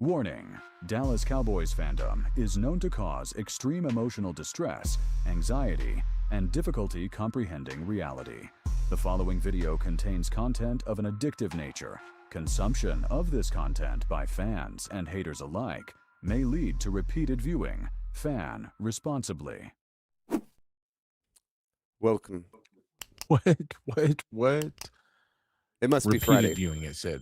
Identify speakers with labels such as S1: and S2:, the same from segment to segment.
S1: Warning: Dallas Cowboys fandom is known to cause extreme emotional distress, anxiety, and difficulty comprehending reality. The following video contains content of an addictive nature. Consumption of this content by fans and haters alike may lead to repeated viewing. Fan responsibly.
S2: Welcome.
S3: What?
S2: It must be
S3: Repeated
S2: Friday.
S3: viewing, it said.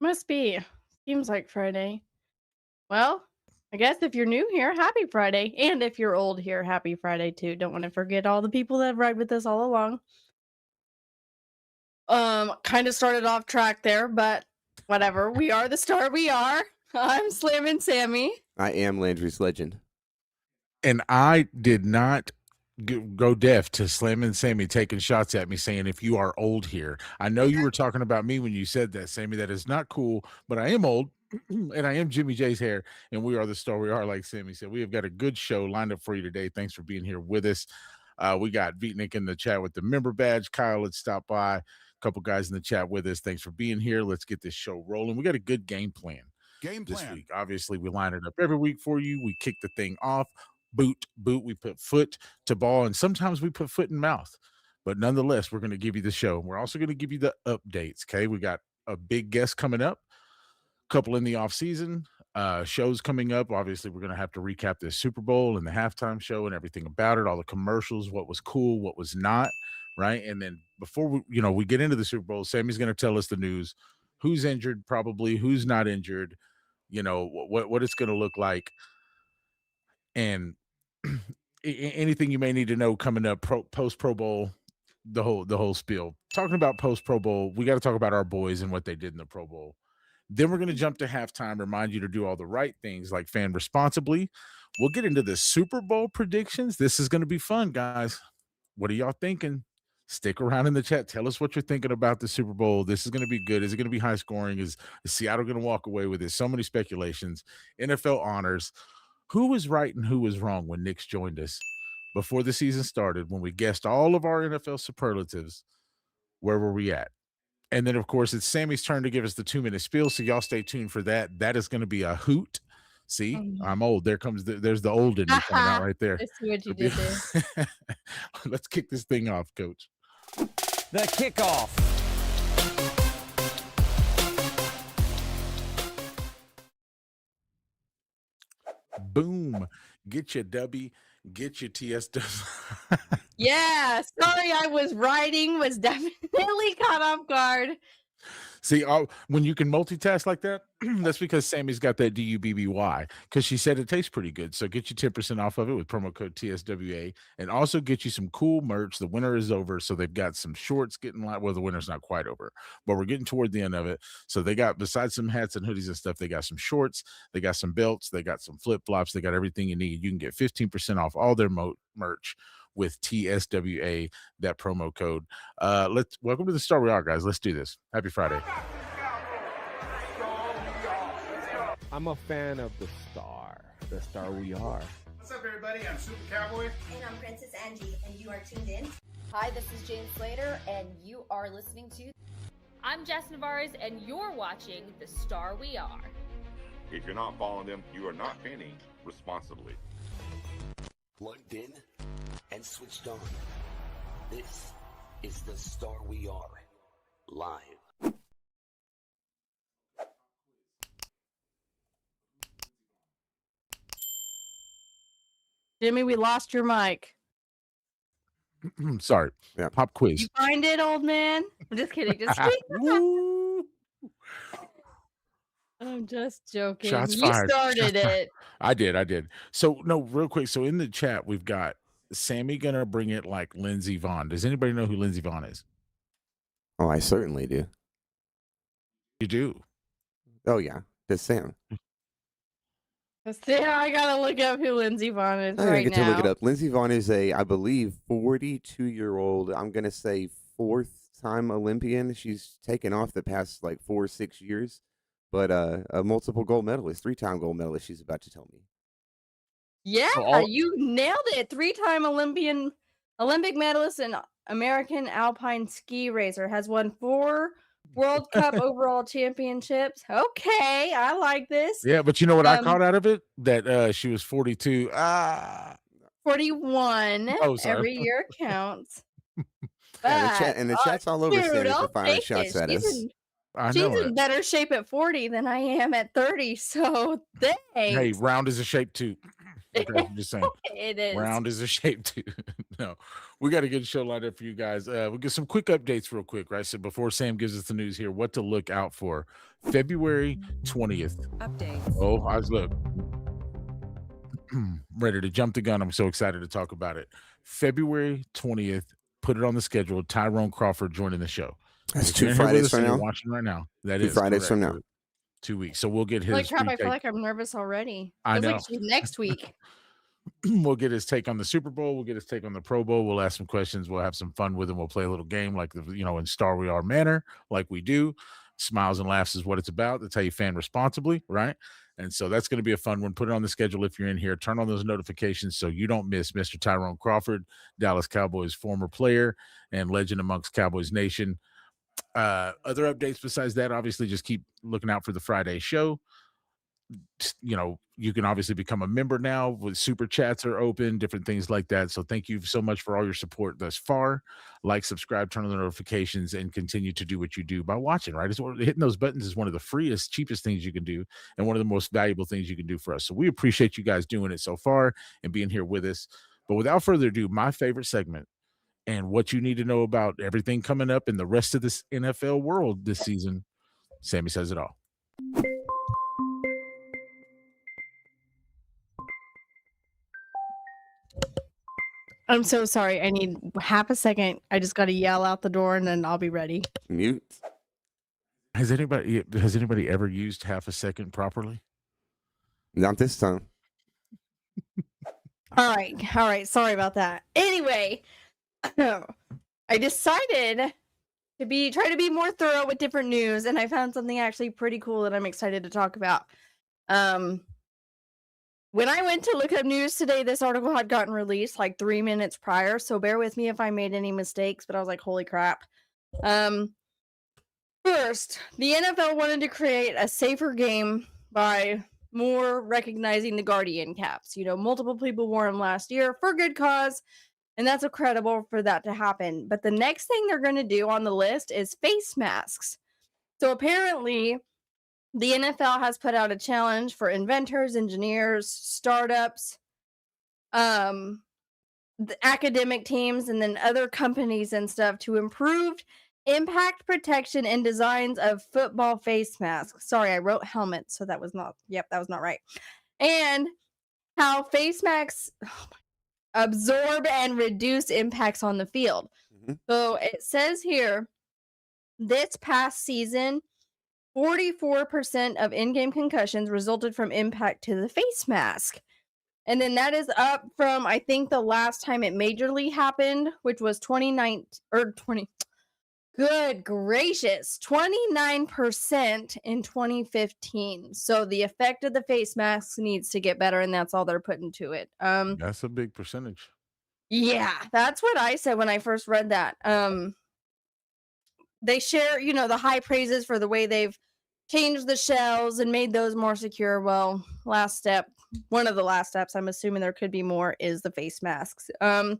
S4: Must be. Seems like Friday. Well, I guess if you're new here, happy Friday. And if you're old here, happy Friday too. Don't want to forget all the people that ride with us all along. Kind of started off track there, but whatever. We are the star we are. I'm Slammin' Sammy.
S2: I am Landry's legend.
S3: And I did not go deaf to Slim and Sammy taking shots at me saying, if you are old here. I know you were talking about me when you said that, Sammy. That is not cool, but I am old and I am Jimmy J's hair, and we are the star we are, like Sammy said. We have got a good show lined up for you today. Thanks for being here with us. We got Vitnik in the chat with the member badge. Kyle, let's stop by. A couple guys in the chat with us. Thanks for being here. Let's get this show rolling. We got a good game plan this week. Obviously, we line it up every week for you. We kick the thing off. Boot, we put foot to ball, and sometimes we put foot in mouth. But nonetheless, we're going to give you the show. We're also going to give you the updates, okay? We got a big guest coming up, a couple in the offseason, shows coming up. Obviously, we're going to have to recap this Super Bowl and the halftime show and everything about it, all the commercials, what was cool, what was not, right? And then before we get into the Super Bowl, Sammy's going to tell us the news, who's injured probably, who's not injured, what it's going to look like. And anything you may need to know coming up post Pro Bowl, the whole spiel. Talking about post Pro Bowl, we got to talk about our boys and what they did in the Pro Bowl. Then we're going to jump to halftime, remind you to do all the right things like fan responsibly. We'll get into the Super Bowl predictions. This is going to be fun, guys. What are y'all thinking? Stick around in the chat. Tell us what you're thinking about the Super Bowl. This is going to be good. Is it going to be high scoring? Is Seattle going to walk away with it? So many speculations. NFL honors. Who was right and who was wrong when Nick's joined us before the season started, when we guessed all of our NFL superlatives? Where were we at? And then, of course, it's Sammy's turn to give us the 2-minute spiel, so y'all stay tuned for that. That is going to be a hoot. See, I'm old. There's the old in me coming out right there.
S4: I see what you did there.
S3: Let's kick this thing off, Coach.
S5: The kickoff.
S3: Boom. Get your W, get your TSW.
S4: Yeah, sorry I was definitely caught off guard.
S3: See, when you can multitask like that, that's because Sammy's got that DUBBY, because she said it tastes pretty good. So get you 10% off of it with promo code TSWA, and also get you some cool merch. The winter is over, so they've got some shorts getting light. Well, the winter's not quite over, but we're getting toward the end of it. So they got, besides some hats and hoodies and stuff, they got some shorts, they got some belts, they got some flip-flops, they got everything you need. You can get 15% off all their merch with TSWA, that promo code. Welcome to the Star We Are, guys. Let's do this. Happy Friday.
S6: I'm a fan of the Star We Are.
S7: What's up, everybody? I'm Super Cowboy.
S8: And I'm Princess Angie, and you are tuned in.
S9: Hi, this is Jane Slater, and you are listening to...
S10: I'm Jess Navarez, and you're watching The Star We Are.
S11: If you're not following them, you are not fanning responsibly.
S12: Plugged in and switched on. This is The Star We Are live.
S4: Jimmy, we lost your mic.
S3: Sorry.
S2: Yeah.
S3: Pop quiz.
S4: You find it, old man? I'm just kidding. Just kidding. I'm just joking.
S3: Shots
S4: You
S3: fired.
S4: started it.
S3: I did. So, no, real quick. So, in the chat, we've got Sammy going to bring it like Lindsey Vonn. Does anybody know who Lindsey Vonn is?
S2: Oh, I certainly do.
S3: You do?
S2: Oh, yeah. That's Sam.
S4: Yeah, I gotta look up who Lindsey Vonn is
S2: I
S4: right
S2: get
S4: now.
S2: to look it up. Lindsey Vonn is I believe, 42-year-old. I'm going to say 4th-time Olympian. She's taken off the past, 4 or 6 years. But a multiple gold medalist, 3-time gold medalist, she's about to tell me.
S4: Yeah, you nailed it. 3-time Olympic medalist and American alpine ski racer, has won 4 World Cup overall championships. Okay, I like this.
S3: Yeah, but you know what I caught out of it? That she was 42.
S4: 41.
S3: Oh, sorry.
S4: Every year counts.
S2: Yeah,
S4: But,
S2: the chat's all over
S4: dude,
S2: Sammy
S4: I'll
S2: for firing
S4: take
S2: shots
S4: this.
S2: at us.
S3: I
S4: She's
S3: know
S4: in
S3: it.
S4: better shape at 40 than I am at 30. So
S3: Hey,
S4: thanks.
S3: round is a shape too. Okay, I'm just saying.
S4: It is.
S3: Round is a shape too. No, we got a good show lined up for you guys. We'll get some quick updates real quick, right? So before Sam gives us the news here, what to look out for. February 20th.
S13: Updates.
S3: Oh, I was ready to jump the gun. I'm so excited to talk about it. February 20th. Put it on the schedule. Tyrone Crawford joining the show.
S2: That's
S3: If
S2: 2
S3: you're in here with
S2: Fridays
S3: us
S2: from
S3: and you're
S2: now.
S3: watching right now. That
S2: 2
S3: is
S2: Fridays from
S3: correct.
S2: now.
S3: 2 weeks. So we'll get his
S4: Holy crap,
S3: free
S4: I feel
S3: take.
S4: like I'm nervous already.
S3: I
S4: Feels
S3: know.
S4: like she's next week.
S3: We'll get his take on the Super Bowl. We'll get his take on the Pro Bowl. We'll ask some questions. We'll have some fun with him. We'll play a little game like in Star We Are manner, like we do. Smiles and laughs is what it's about. That's how you fan responsibly, right? And so that's going to be a fun one. Put it on the schedule if you're in here. Turn on those notifications so you don't miss Mr. Tyrone Crawford, Dallas Cowboys former player and legend amongst Cowboys Nation. Other updates besides that, obviously, just keep looking out for the Friday show. You can obviously become a member now with super chats are open, different things like that. So thank you so much for all your support thus far. Like, subscribe, turn on the notifications, and continue to do what you do by watching, right? Hitting those buttons is one of the freest, cheapest things you can do and one of the most valuable things you can do for us. So we appreciate you guys doing it so far and being here with us. But without further ado, my favorite segment and what you need to know about everything coming up in the rest of this NFL world this season. Sammy says it all.
S4: I'm so sorry. I need half a second. I just got to yell out the door and then I'll be ready.
S2: Mute.
S3: Has anybody ever used half a second properly?
S2: Not this time.
S4: All right. Sorry about that. Anyway, I decided to try to be more thorough with different news, and I found something actually pretty cool that I'm excited to talk about. When I went to look up news today, this article had gotten released like 3 minutes prior, so bear with me if I made any mistakes, but I was like, holy crap. First, the NFL wanted to create a safer game by more recognizing the Guardian caps. Multiple people wore them last year for good cause, and that's incredible for that to happen. But the next thing they're going to do on the list is face masks. So apparently, the NFL has put out a challenge for inventors, engineers, startups, the academic teams, and then other companies and stuff to improve impact protection and designs of football face masks. Sorry, I wrote helmets, so that was not right. And how face masks absorb and reduce impacts on the field. Mm-hmm. So it says here, this past season, 44% of in-game concussions resulted from impact to the face mask. And then that is up from, I think, the last time it majorly happened, which was 29% in 2015. So the effect of the face masks needs to get better, and that's all they're putting to it.
S3: That's a big percentage.
S4: Yeah, that's what I said when I first read that. They share, the high praises for the way they've changed the shells and made those more secure. Well, one of the last steps, I'm assuming there could be more, is the face masks. From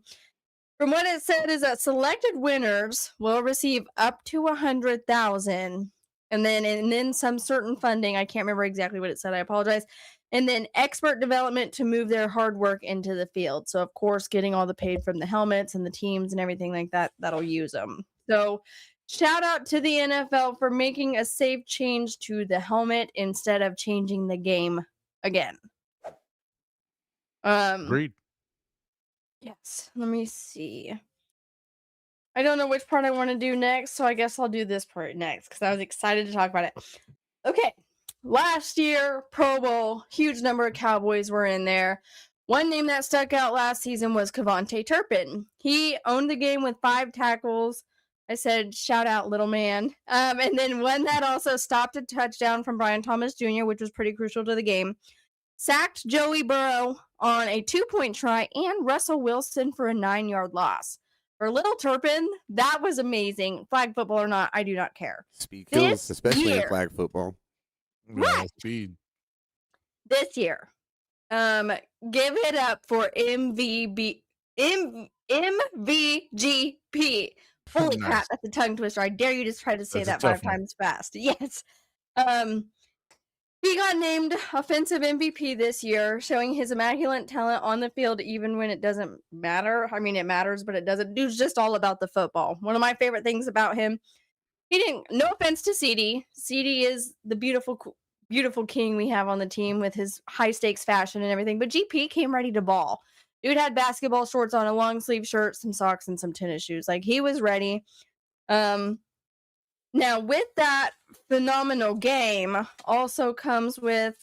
S4: what it said is that selected winners will receive up to $100,000, and then some certain funding. I can't remember exactly what it said. I apologize. And then expert development to move their hard work into the field. So, of course, getting all the paid from the helmets and the teams and everything like that, that'll use them. So, shout out to the NFL for making a safe change to the helmet instead of changing the game again.
S3: Agreed.
S4: Yes. Let me see. I don't know which part I want to do next, so I guess I'll do this part next because I was excited to talk about it. Okay. Last year, Pro Bowl, huge number of Cowboys were in there. One name that stuck out last season was Kevontae Turpin. He owned the game with 5 tackles. I said, shout out, little man. And then one that also stopped a touchdown from Brian Thomas Jr., which was pretty crucial to the game. Sacked Joey Burrow on a 2-point try and Russell Wilson for a 9-yard loss. For Little Turpin, that was amazing. Flag football or not, I do not care.
S2: Speed kills,
S4: This
S2: especially in
S4: year,
S2: flag football.
S3: Yeah, speed.
S4: this year, give it up for MVGP. Holy
S3: Nice.
S4: crap, that's a tongue twister. I dare you to try to say
S3: That's
S4: that
S3: a
S4: 5
S3: tough one.
S4: times fast. Yes. He got named offensive MVP this year, showing his immaculate talent on the field even when it doesn't matter. I mean, it matters, but it doesn't. It's just all about the football. One of my favorite things about him, no offense to CD. CD is the beautiful king we have on the team with his high stakes fashion and everything, but GP came ready to ball. Dude had basketball shorts on, a long sleeve shirt, some socks, and some tennis shoes. Like, he was ready. Now, with that phenomenal game also comes with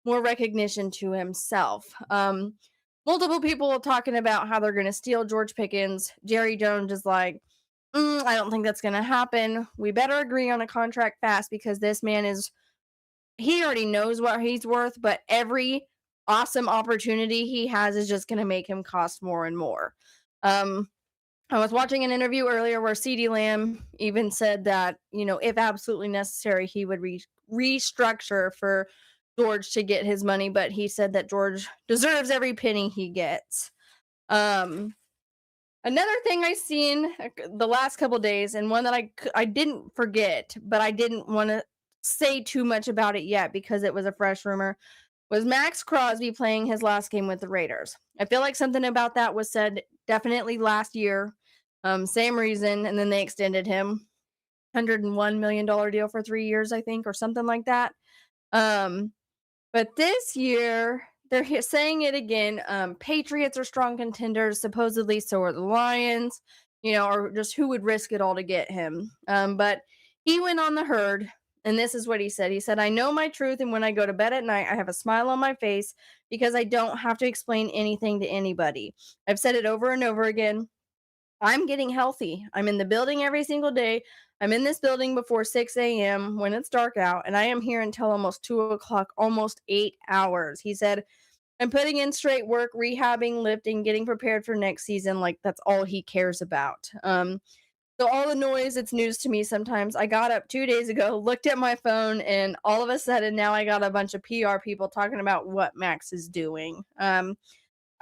S4: more recognition to himself. Multiple people are talking about how they're going to steal George Pickens. Jerry Jones is like, I don't think that's going to happen. We better agree on a contract fast because this man he already knows what he's worth, but every awesome opportunity he has is just going to make him cost more and more. I was watching an interview earlier where CeeDee Lamb even said that, if absolutely necessary, he would restructure for George to get his money, but he said that George deserves every penny he gets. Another thing I seen the last couple days, and one that I didn't forget, but I didn't want to say too much about it yet because it was a fresh rumor, was Max Crosby playing his last game with the Raiders. I feel like something about that was said definitely last year. Same reason, and then they extended him. $101 million deal for 3 years, I think, or something like that. But this year, they're saying it again. Patriots are strong contenders, supposedly, so are the Lions, or just who would risk it all to get him. But he went on the herd, and this is what he said. He said, I know my truth, and when I go to bed at night, I have a smile on my face because I don't have to explain anything to anybody. I've said it over and over again. I'm getting healthy. I'm in the building every single day. I'm in this building before 6 a.m. when it's dark out, and I am here until almost 2 o'clock, almost 8 hours. He said, I'm putting in straight work, rehabbing, lifting, getting prepared for next season. Like, that's all he cares about. So all the noise, it's news to me sometimes. I got up 2 days ago, looked at my phone, and all of a sudden now I got a bunch of PR people talking about what Max is doing.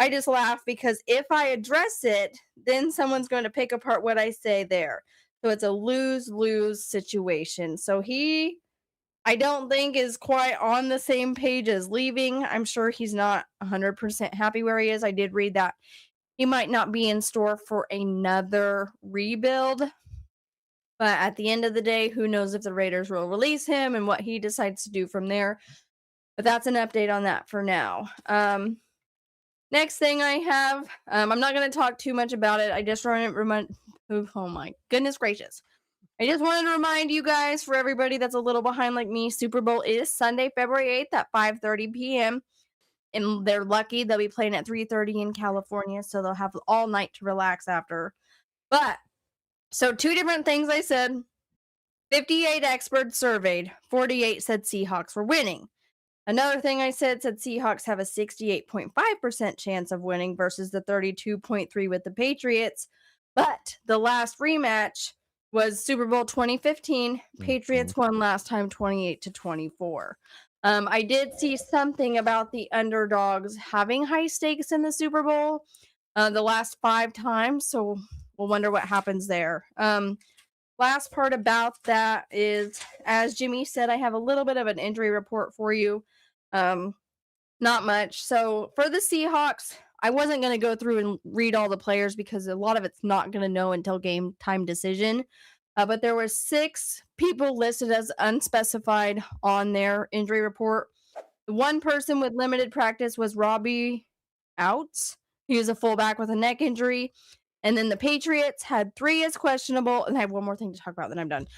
S4: I just laugh because if I address it, then someone's going to pick apart what I say there. So it's a lose-lose situation. So I don't think, is quite on the same page as leaving. I'm sure he's not 100% happy where he is. I did read that he might not be in store for another rebuild. But at the end of the day, who knows if the Raiders will release him and what he decides to do from there. But that's an update on that for now. Next thing I have, I'm not going to talk too much about it. I just want to remind, oh my goodness gracious. I just wanted to remind you guys, for everybody that's a little behind like me, Super Bowl is Sunday, February 8th at 5:30 p.m. And they're lucky they'll be playing at 3:30 in California, so they'll have all night to relax after. But, so 2 different things I said. 58 experts surveyed, 48 said Seahawks were winning. Another thing I said Seahawks have a 68.5% chance of winning versus the 32.3% with the Patriots. But the last rematch was Super Bowl 2015. Patriots won last time 28-24. I did see something about the underdogs having high stakes in the Super Bowl the last 5 times. So we'll wonder what happens there. Last part about that is, as Jimmy said, I have a little bit of an injury report for you. Not much. So for the Seahawks, I wasn't going to go through and read all the players because a lot of it's not going to know until game time decision. But there were 6 people listed as unspecified on their injury report. The one person with limited practice was Robbie Outs. He was a fullback with a neck injury. And then the Patriots had 3 as questionable. And I have one more thing to talk about, then I'm done.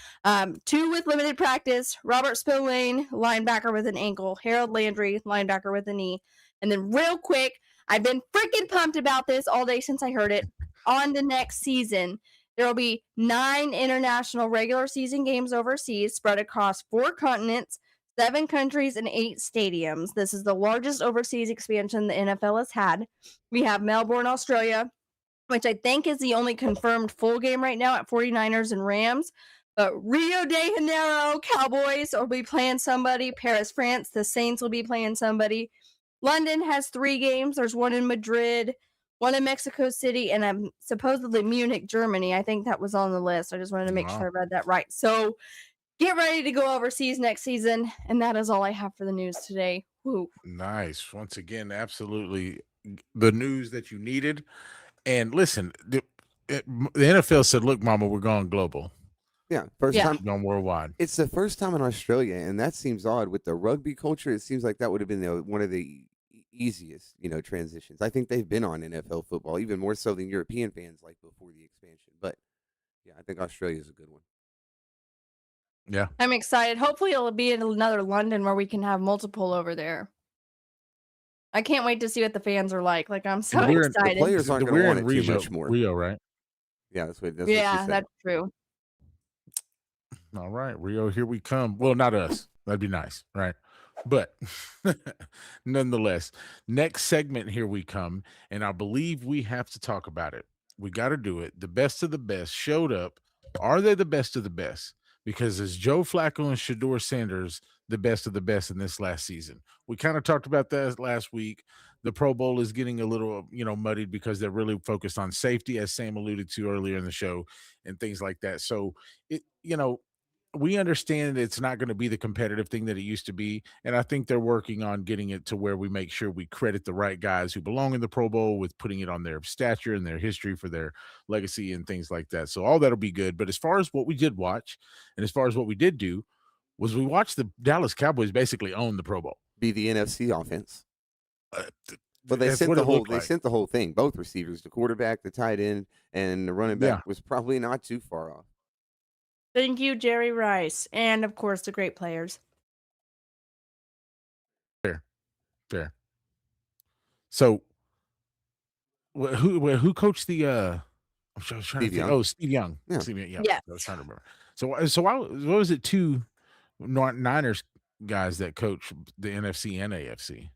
S4: 2 with limited practice. Robert Spillane, linebacker with an ankle. Harold Landry, linebacker with a knee. And then real quick, I've been freaking pumped about this all day since I heard it. On the next season, there will be 9 international regular season games overseas spread across 4 continents, 7 countries, and 8 stadiums. This is the largest overseas expansion the NFL has had. We have Melbourne, Australia, which I think is the only confirmed full game right now at 49ers and Rams. But Rio de Janeiro, Cowboys will be playing somebody. Paris, France, the Saints will be playing somebody. London has 3 games. There's one in Madrid, one in Mexico City, and supposedly Munich, Germany. I think that was on the list. I just wanted to make sure I read that right. So get ready to go overseas next season. And that is all I have for the news today. Woo.
S3: Nice. Once again, absolutely the news that you needed. And listen, the NFL said, look, mama, we're going global.
S2: Yeah, first time
S3: going worldwide.
S2: It's the first time in Australia, and that seems odd with the rugby culture. It seems like that would have been one of the easiest, transitions. I think they've been on NFL football even more so than European fans like before the expansion. But yeah, I think Australia is a good one.
S3: Yeah,
S4: I'm excited. Hopefully, it'll be in another London where we can have multiple over there. I can't wait to see what the fans are like. Like, I'm so excited.
S2: The players aren't going to want it too much more.
S3: Rio, right?
S2: Yeah, that's what she said.
S4: That's true.
S3: All right, Rio, here we come. Well, not us. That'd be nice, right? But nonetheless, next segment, here we come. And I believe we have to talk about it. We got to do it. The best of the best showed up. Are they the best of the best? Because is Joe Flacco and Shedeur Sanders the best of the best in this last season? We kind of talked about that last week. The Pro Bowl is getting a little, muddied because they're really focused on safety, as Sam alluded to earlier in the show, and things like that. So, we understand it's not going to be the competitive thing that it used to be. And I think they're working on getting it to where we make sure we credit the right guys who belong in the Pro Bowl with putting it on their stature and their history for their legacy and things like that. So all that'll be good. But as far as what we did watch and as far as what we did do was we watched the Dallas Cowboys basically own the Pro Bowl.
S2: Be the NFC offense. But they sent the whole thing. Both receivers, the quarterback, the tight end, and the running back was probably not too far off.
S4: Thank you, Jerry Rice. And, of course, the great players.
S3: Fair. So, who coached the I was trying
S2: Steve
S3: to
S2: Young.
S3: think. Oh, Steve Young.
S2: Yeah.
S3: Steve Young. Yeah.
S4: Yes.
S3: I was trying to remember. So what was it? 2 Niners guys that coached the NFC and AFC.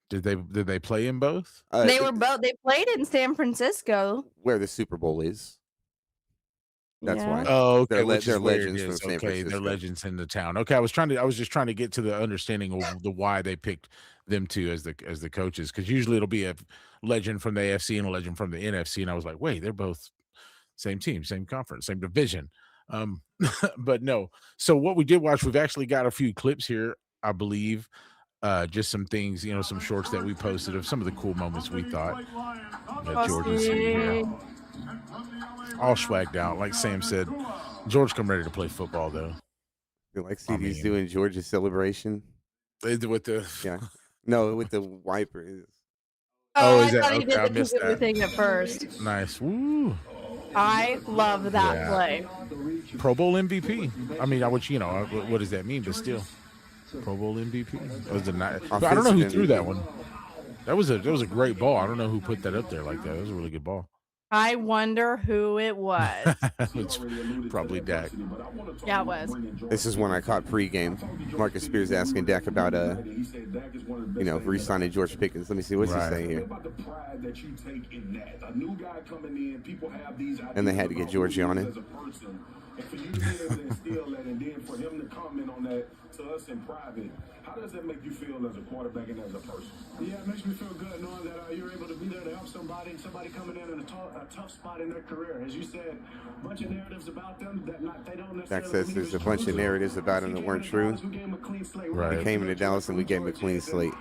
S3: Did they play in both?
S4: They were both. They played in San Francisco,
S2: where the Super Bowl is. That's why.
S3: Oh, okay.
S2: They're legends from San Francisco.
S3: They're legends in the town. Okay, I was just trying to get to the understanding of the why they picked them two as the coaches, because usually it'll be a legend from the AFC and a legend from the NFC, and I was like, wait, they're both same team, same conference, same division. But no. So what we did watch, we've actually got a few clips here, I believe. Just some things, some shorts that we posted of some of the cool moments we thought that George was here. All swagged out, like Sam said. George come ready to play football, though.
S2: You like CD's doing George's celebration
S3: with the
S2: with the wiper.
S4: I thought he did the completely thing at first.
S3: Nice. Woo.
S4: I love that play.
S3: Pro Bowl MVP. I mean, what does that mean? But still, Pro Bowl MVP. It was I don't know who threw that one. That was a great ball. I don't know who put that up there like that. It was a really good ball.
S4: I wonder who it was.
S3: It's probably Dak.
S4: Yeah, it was.
S2: This is one I caught pregame. Marcus Spears asking Dak about re-signing George Pickens. Let me see what's he saying here. And they had to get Georgie on it.
S13: And for you to be able to instill that, and then for him to comment on that to us in private, how does that make you feel as a quarterback and as a person? Yeah, it makes me feel good knowing that you're able to be there to help somebody coming in a tough spot in their career. As you said, a bunch of narratives about them that they don't necessarily.
S2: Dak says there's a bunch of narratives about him that weren't true.
S3: Right.
S2: He came into Dallas and we gave him a clean slate.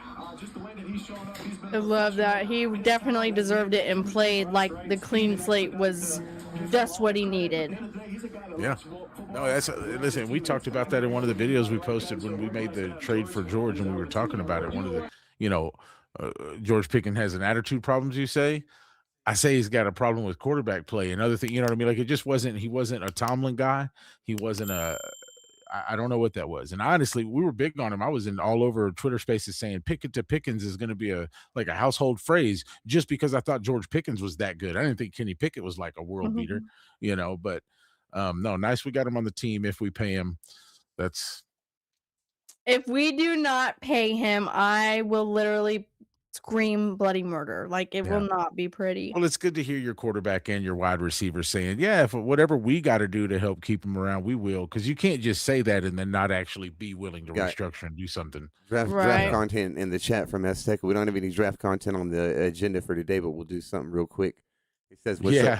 S4: I love that. He definitely deserved it and played like the clean slate was just what he needed.
S3: Yeah. No, listen, we talked about that in one of the videos we posted when we made the trade for George, and we were talking about it. One of the, George Pickens has an attitude problems, you say. I say he's got a problem with quarterback play. Another thing, you know what I mean? Like, he wasn't a Tomlin guy. He wasn't I don't know what that was. And honestly, we were big on him. I was in all over Twitter spaces saying Pickett to Pickens is going to be a household phrase just because I thought George Pickens was that good. I didn't think Kenny Pickett was like a world beater, but no, nice. We got him on the team. If we pay him,
S4: if we do not pay him, I will literally scream bloody murder. Like, it will not be pretty.
S3: Well, it's good to hear your quarterback and your wide receiver saying, yeah, if whatever we got to do to help keep him around, we will. Because you can't just say that and then not actually be willing to restructure and do something.
S2: Draft content in the chat from Azteca. We don't have any draft content on the agenda for today, but we'll do something real quick. He says, "What's up?"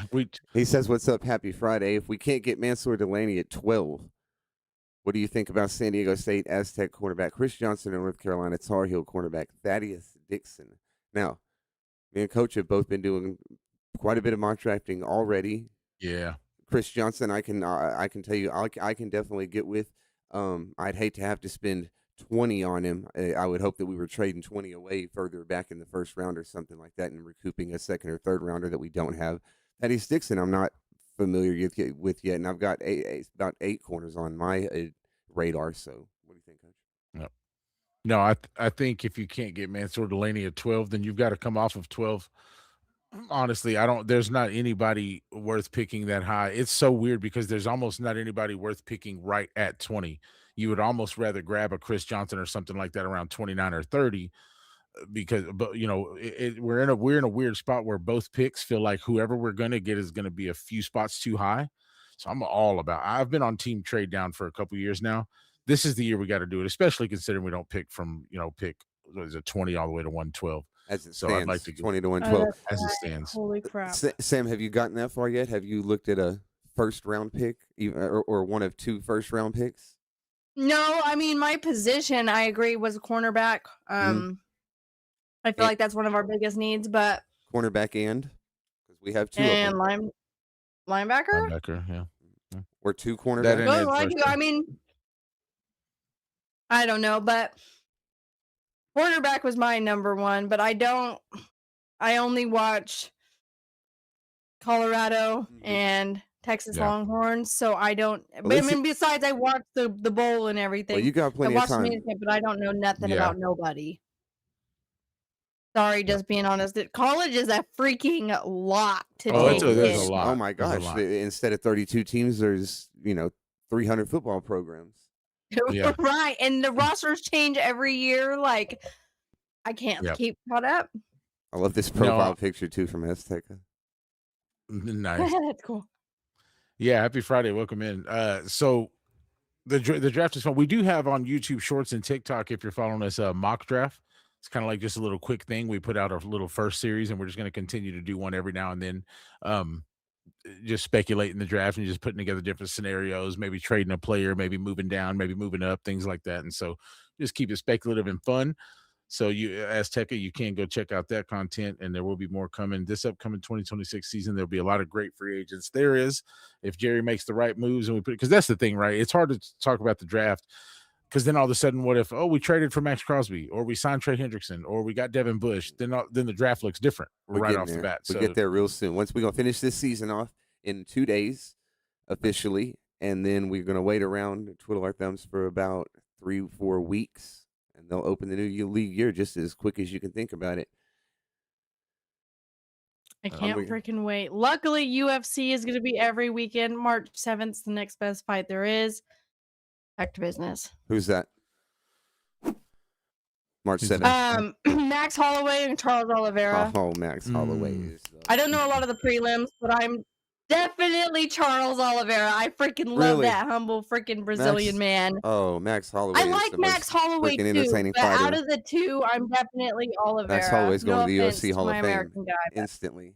S2: He says, "What's up? Happy Friday. If we can't get Mansour Delaney at 12, what do you think about San Diego State Aztec quarterback Chris Johnson and North Carolina Tar Heel cornerback Thaddeus Dixon?" Now, me and Coach have both been doing quite a bit of mock drafting already.
S3: Yeah,
S2: Chris Johnson, I can tell you, I can definitely get with. I'd hate to have to spend 20 on him. I would hope that we were trading 20 away further back in the first round or something like that, and recouping a second or third rounder that we don't have. Thaddeus Dixon, I'm not familiar with yet, and I've got about 8 corners on my radar. So, what do you think, Coach?
S3: No, I think if you can't get Mansour Delaney at 12, then you've got to come off of 12. Honestly, there's not anybody worth picking that high. It's so weird because there's almost not anybody worth picking right at 20. You would almost rather grab a Chris Johnson or something like that around 29 or 30 because, but we're in a weird spot where both picks feel like whoever we're going to get is going to be a few spots too high. So I've been on team trade down for a couple years now. This is the year we got to do it, especially considering we don't pick from, what is it, 20 all the way to 112.
S2: As it stands,
S3: so I'd like to
S2: 20 to 112.
S3: As it stands.
S4: Holy crap.
S2: Sam, have you gotten that far yet? Have you looked at a first round pick or one of 2 first round picks?
S4: No, I mean, my position, I agree, was a cornerback. I feel like that's one of our biggest needs, but
S2: cornerback because we have 2
S4: and
S2: of them.
S4: linebacker?
S3: Linebacker, yeah.
S2: Or 2 cornerbacks.
S4: I mean, I don't know, but cornerback was my number 1, but I only watch Colorado and Texas Longhorns, so I don't. But I mean, besides, I watch the bowl and everything.
S2: Well, you got plenty of time.
S4: But I don't know nothing about nobody. Sorry, just being honest. College is a freaking lot to take.
S3: There's a lot.
S2: Oh my gosh! Instead of 32 teams, there's 300 football programs.
S3: Yeah.
S4: Right, and the rosters change every year. Like, I can't keep caught up.
S2: I love this profile picture too from Azteca.
S3: Nice.
S4: That's cool.
S3: Yeah, happy Friday. Welcome in. So the draft is fun. We do have on YouTube Shorts and TikTok, if you're following us, mock draft. It's kind of like just a little quick thing. We put out a little first series, and we're just going to continue to do one every now and then. Just speculating the draft and just putting together different scenarios, maybe trading a player, maybe moving down, maybe moving up, things like that. And so just keep it speculative and fun. So Azteca, you can go check out that content, and there will be more coming this upcoming 2026 season. There'll be a lot of great free agents. There is, if Jerry makes the right moves, and because that's the thing, right? It's hard to talk about the draft because then all of a sudden, what if, we traded for Max Crosby, or we signed Trey Hendrickson, or we got Devin Bush? Then the draft looks different right off the bat.
S2: We'll get there real soon. Once we're going to finish this season off in 2 days officially, and then we're going to wait around and twiddle our thumbs for about 3-4 weeks, and they'll open the new league year just as quick as you can think about it.
S4: I can't freaking wait. Luckily, UFC is going to be every weekend. March 7th is the next best fight there is. Back to business.
S2: Who's that? March 7th.
S4: Max Holloway and Charles Oliveira.
S2: Oh, Max Holloway is.
S4: I don't know a lot of the prelims, but I'm definitely Charles Oliveira. I freaking love that humble freaking Brazilian man.
S2: Oh, Max Holloway.
S4: I like Max Holloway too, but out of the 2, I'm definitely Oliveira.
S2: Max Holloway's going to the UFC Hall of Fame
S4: guy,
S2: instantly.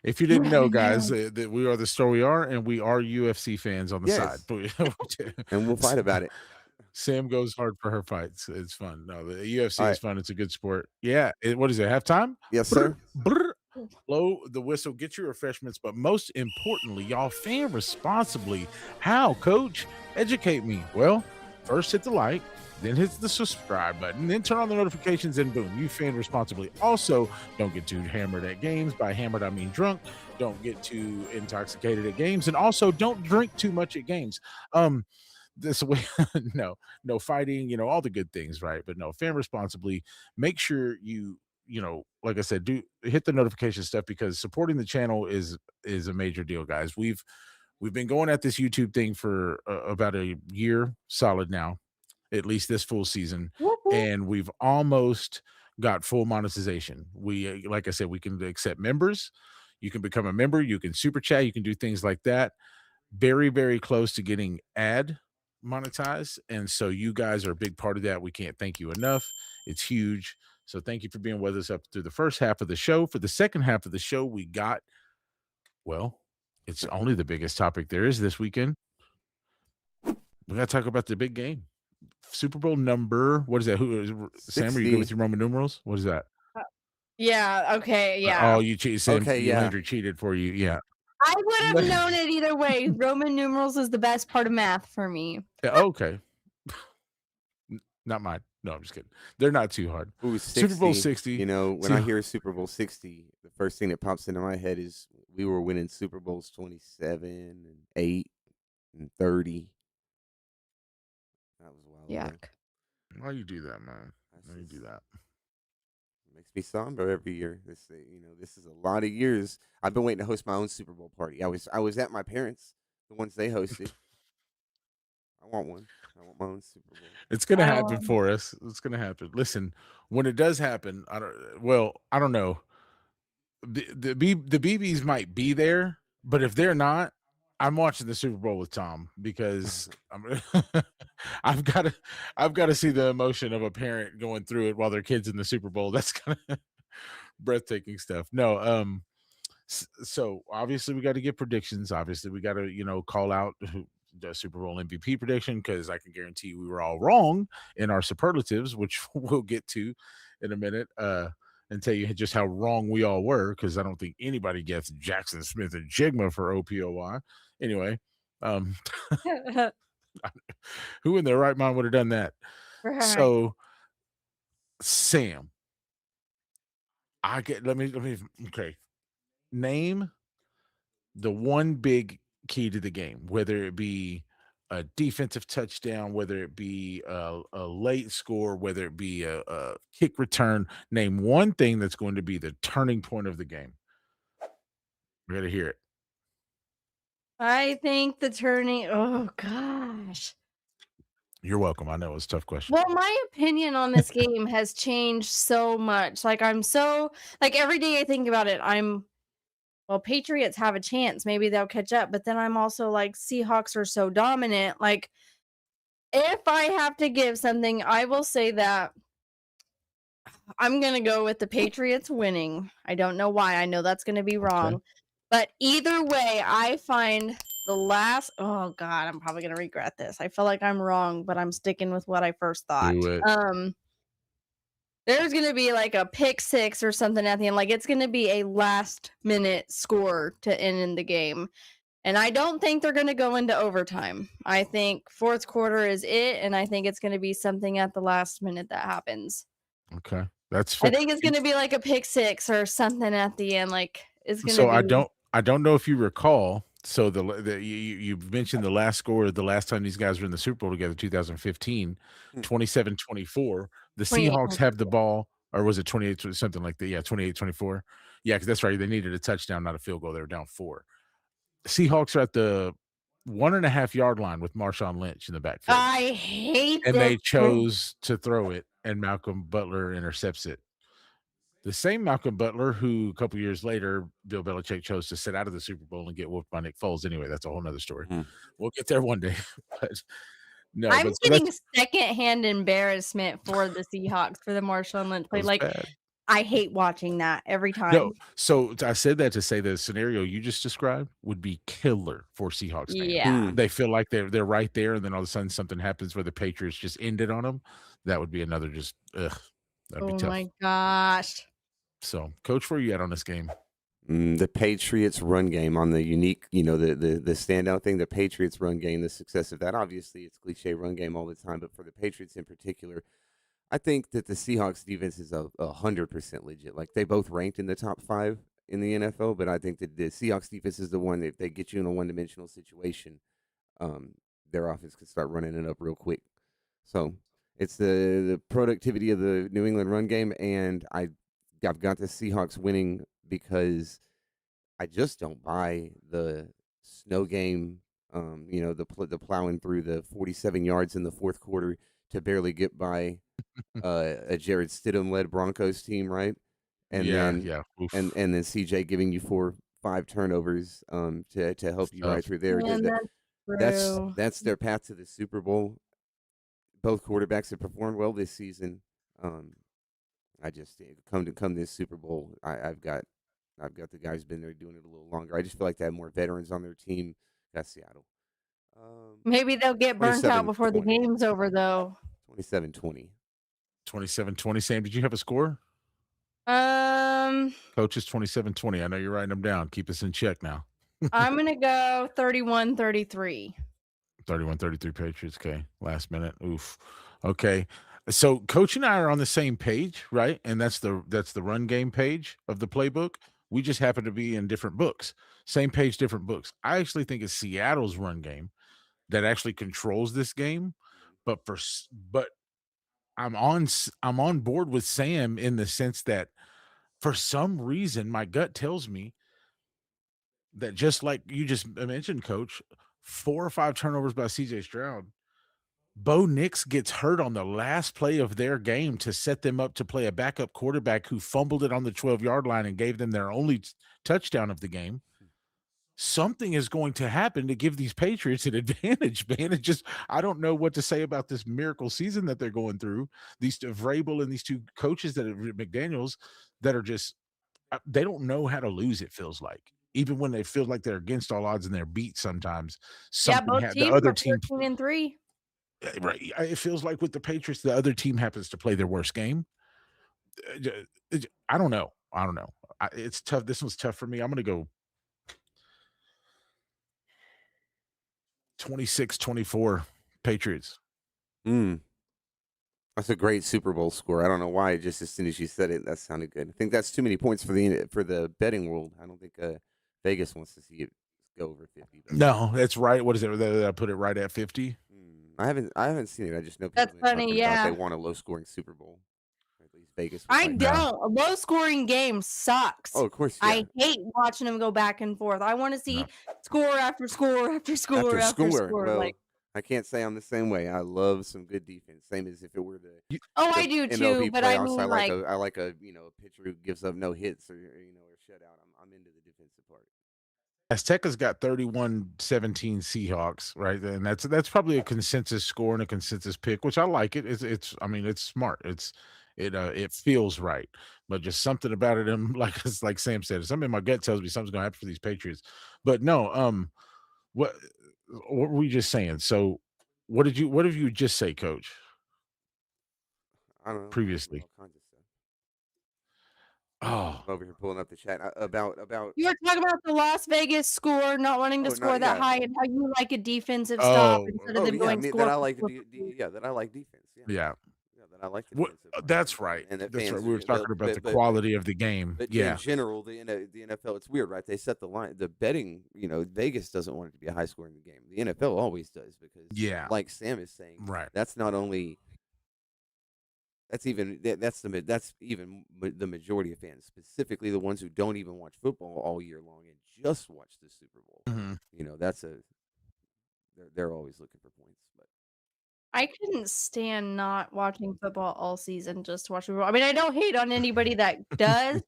S3: If you didn't know, guys, that we are the StarWeAre, and we are UFC fans on the side.
S2: And we'll fight about it.
S3: Sam goes hard for her fights. It's fun. No, the UFC is fun. It's a good sport. Yeah. What is it? Halftime?
S2: Yes, sir.
S3: Blow the whistle. Get your refreshments. But most importantly, y'all fan responsibly. How, Coach? Educate me. Well, first hit the like, then hit the subscribe button, then turn on the notifications, and boom, you fan responsibly. Also, don't get too hammered at games. By hammered, I mean drunk. Don't get too intoxicated at games, and also don't drink too much at games. This way, no fighting, all the good things, right? But no, fan responsibly. Make sure you like I said, do hit the notification stuff, because supporting the channel is a major deal, guys. We've been going at this YouTube thing for about a year solid now, at least this full season, and we've almost got full monetization. We, like I said, we can accept members. You can become a member. You can super chat. You can do things like that. Very, very close to getting ad monetized. And so you guys are a big part of that. We can't thank you enough. It's huge. So thank you for being with us up through the first half of the show. For the second half of the show, we got, well, it's only the biggest topic there is this weekend. We got to talk about the big game. Super Bowl number, what is that? Who is Sam? Are you good with your Roman numerals? What is that?
S4: Yeah. Okay. Yeah.
S3: Oh, you cheated. Sam,
S2: Okay, yeah.
S3: Landry cheated for you. Yeah.
S4: I would have known it either way. Roman numerals is the best part of math for me.
S3: Okay. Not mine. No, I'm just kidding. They're not too hard.
S2: Ooh, 60,
S3: Super Bowl 60.
S2: You know, when I hear Super Bowl 60, the first thing that pops into my head is we were winning Super Bowls 27 and 8 and 30. That was wild.
S4: Yuck.
S3: Why you do that, man? Why you do that?
S2: Makes me somber every year. This is a lot of years. I've been waiting to host my own Super Bowl party. I was at my parents', the ones they hosted. I want one. I want my own Super Bowl.
S3: It's gonna happen for us. It's gonna happen. Listen, when it does happen, I don't know. The BBs might be there, but if they're not, I'm watching the Super Bowl with Tom because I've got to see the emotion of a parent going through it while their kid's in the Super Bowl. That's kind of breathtaking stuff. No, so obviously we got to get predictions. Obviously we got to call out the Super Bowl MVP prediction, because I can guarantee we were all wrong in our superlatives, which we'll get to in a minute. And tell you just how wrong we all were, because I don't think anybody gets Jackson Smith and Jigma for OPOY. Anyway, who in their right mind would have done that?
S4: Right.
S3: So, Sam, let me okay. Name the one big key to the game, whether it be a defensive touchdown, whether it be a late score, whether it be a kick return. Name one thing that's going to be the turning point of the game. We're going to hear it.
S4: I think the turning. Oh gosh.
S3: You're welcome. I know it's a tough question.
S4: Well, my opinion on this game has changed so much. Like every day I think about it, well, Patriots have a chance. Maybe they'll catch up. But then I'm also like, Seahawks are so dominant. Like, if I have to give something, I will say that I'm going to go with the Patriots winning. I don't know why. I know that's going to be wrong. Okay. But either way, I find oh God, I'm probably going to regret this. I feel like I'm wrong, but I'm sticking with what I first thought.
S3: Do it.
S4: There's going to be like a pick six or something at the end. Like, it's going to be a last minute score to end in the game. And I don't think they're going to go into overtime. I think fourth quarter is it. And I think it's going to be something at the last minute that happens.
S3: Okay. That's fair.
S4: I think it's going to be like a pick six or something at the end. Like, it's going to be.
S3: So I don't know if you recall. So you mentioned the last score, the last time these guys were in the Super Bowl together, 2015, 27-24. The Seahawks have the ball, or was it 28, something like that? Yeah, 28-24. Yeah, because that's right. They needed a touchdown, not a field goal. They were down 4. Seahawks are at the 1.5 yard line with Marshawn Lynch in the backfield.
S4: I hate
S3: and they chose to throw it, and Malcolm Butler intercepts it. The same Malcolm Butler who a couple years later, Bill Belichick chose to sit out of the Super Bowl and get whooped by Nick Foles. Anyway, that's a whole nother story. We'll get there one day. But no,
S4: I'm getting secondhand embarrassment for the Seahawks for the Marshawn Lynch play. Like, bad. I hate watching that every time.
S3: No, so I said that to say the scenario you just described would be killer for Seahawks fans.
S4: Yeah.
S3: They feel like they're right there, and then all of a sudden something happens where the Patriots just ended on them. That would be another just that'd be tough.
S4: Oh my gosh.
S3: So, Coach, where are you at on this game?
S2: The Patriots run game on the unique, the standout thing, the Patriots run game, the success of that. Obviously, it's cliche run game all the time, but for the Patriots in particular, I think that the Seahawks defense is 100% legit. Like, they both ranked in the top 5 in the NFL, but I think that the Seahawks defense is the one that if they get you in a one-dimensional situation, their offense could start running it up real quick. So it's the productivity of the New England run game, and I've got the Seahawks winning because I just don't buy the snow game, the plowing through the 47 yards in the fourth quarter to barely get by a Jared Stidham led Broncos team, right? And then
S3: Oof.
S2: and then CJ giving you 4-5 turnovers to help you right through there.
S4: Man,
S2: That's their path to the Super Bowl. Both quarterbacks have performed well this season. I just come this Super Bowl. I've got the guys been there doing it a little longer. I just feel like they have more veterans on their team. That's Seattle.
S4: Maybe they'll get burnt out before the game's over, though.
S2: 27-20.
S3: 27-20. Sam, did you have a score? Coach is 27-20. I know you're writing them down. Keep us in check now.
S4: I'm going to go 31-33.
S3: 31-33 Patriots. Okay. Last minute. Oof. Okay. So Coach and I are on the same page, right? And that's the run game page of the playbook. We just happen to be in different books. Same page, different books. I actually think it's Seattle's run game that actually controls this game. But I'm on board with Sam in the sense that for some reason my gut tells me that, just like you just mentioned, Coach, 4 or 5 turnovers by CJ Stroud. Bo Nix gets hurt on the last play of their game to set them up to play a backup quarterback who fumbled it on the 12-yard line and gave them their only touchdown of the game. Something is going to happen to give these Patriots an advantage, man. It just, I don't know what to say about this miracle season that they're going through. These Vrabel and these two coaches that are McDaniels that are just, they don't know how to lose, it feels like. Even when they feel like they're against all odds and they're beat sometimes.
S4: Both teams
S3: the other
S4: are
S3: team
S4: 13-3.
S3: Right. It feels like with the Patriots, the other team happens to play their worst game. I don't know. It's tough. This one's tough for me. I'm going to go 26-24 Patriots.
S2: That's a great Super Bowl score. I don't know why. Just as soon as you said it, that sounded good. I think that's too many points for the betting world. I don't think Vegas wants to see it go over 50.
S3: No, that's right. What is it? Did I put it right at 50?
S2: I haven't seen it. I just know
S4: That's funny. Yeah,
S2: they want a low scoring Super Bowl. At least Vegas.
S4: I don't. A low scoring game sucks.
S2: Oh, of course. Yeah.
S4: I hate watching them go back and forth. I want to see score after score after score after score.
S2: Well, I can't say I'm the same way. I love some good defense. Same as if it were the
S4: I do too.
S2: MLB
S4: But
S2: playoffs.
S4: I mean,
S2: I like a pitcher who gives up no hits or or shutout. I'm into the defensive part.
S3: Azteca's got 31-17 Seahawks, right? And that's probably a consensus score and a consensus pick, which I like it. It's smart. It feels right. But just something about it, like Sam said, something in my gut tells me something's gonna happen for these Patriots. But no, what were we just saying? So what have you just say, Coach?
S2: I don't know.
S3: Previously.
S2: All kinds of stuff.
S3: Oh,
S2: I'm over here pulling up the chat about.
S4: You were talking about the Las Vegas score, not wanting to score that high, and how you like a defensive stop instead of them going score.
S2: That I like that I like defense.
S3: Yeah.
S2: That I like.
S3: That's right.
S2: And
S3: that's right. We were talking about the quality of the game.
S2: But
S3: yeah.
S2: In general, the NFL, it's weird, right? They set the line. The betting, Vegas doesn't want it to be a high scoring game. The NFL always does because, like Sam is saying,
S3: right.
S2: That's not only. That's even the majority of fans, specifically the ones who don't even watch football all year long and just watch the Super Bowl.
S3: Mm-hmm.
S2: They're always looking for points. But
S4: I couldn't stand not watching football all season just to watch football. I mean, I don't hate on anybody that does,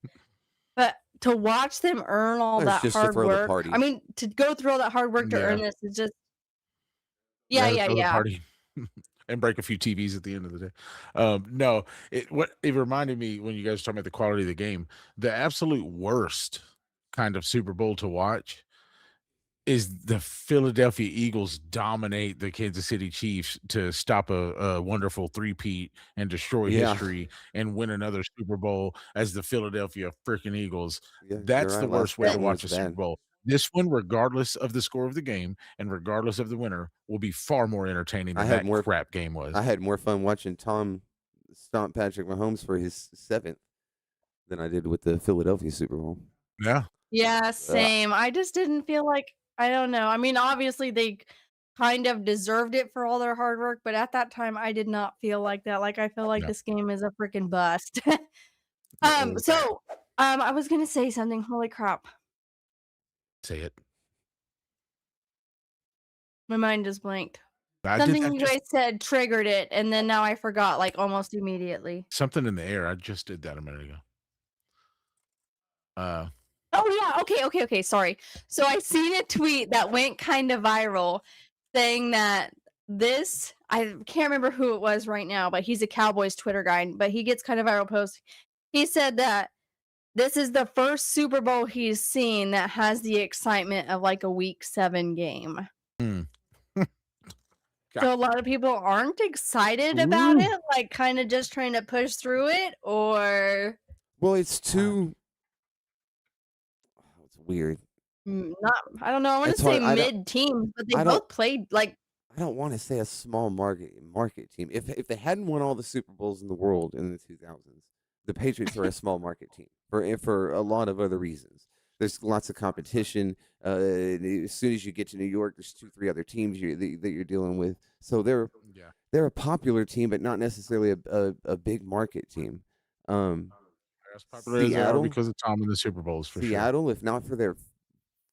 S4: but to watch them earn all that hard work. I mean, to go through all that hard work to earn this is just
S3: party. And break a few TVs at the end of the day. No, it reminded me when you guys were talking about the quality of the game, the absolute worst kind of Super Bowl to watch is the Philadelphia Eagles dominate the Kansas City Chiefs to stop a wonderful three-peat and destroy history and win another Super Bowl as the Philadelphia freaking Eagles. That's the worst way to watch a Super Bowl. This one, regardless of the score of the game and regardless of the winner, will be far more entertaining than that crap game was.
S2: I had more fun watching Tom stomp Patrick Mahomes for his 7th than I did with the Philadelphia Super Bowl.
S3: Yeah.
S4: Yeah, same. I just didn't feel like, I don't know. I mean, obviously they kind of deserved it for all their hard work, but at that time I did not feel like that. Like I feel like this game is a freaking bust. I was gonna say something. Holy crap.
S3: Say it.
S4: My mind just blanked. Something you guys said triggered it, and then now I forgot like almost immediately.
S3: Something in the air. I just did that a minute ago.
S4: Oh yeah, okay. Sorry. So I seen a tweet that went kind of viral saying that I can't remember who it was right now, but he's a Cowboys Twitter guy, but he gets kind of viral posts. He said that this is the first Super Bowl he's seen that has the excitement of like a Week 7 game. So a lot of people aren't excited about it, like kind of just trying to push through it, or
S2: well, it's too. It's weird.
S4: I don't know. I want to say mid-team, but they both played like.
S2: I don't want to say a small market team. If they hadn't won all the Super Bowls in the world in the 2000s, the Patriots are a small market team for a lot of other reasons. There's lots of competition. As soon as you get to New York, there's 2-3 other teams that you're dealing with. So they're a popular team, but not necessarily a big market team.
S3: As popular as they are because of Tom in the Super Bowls for
S2: Seattle,
S3: sure.
S2: If not for their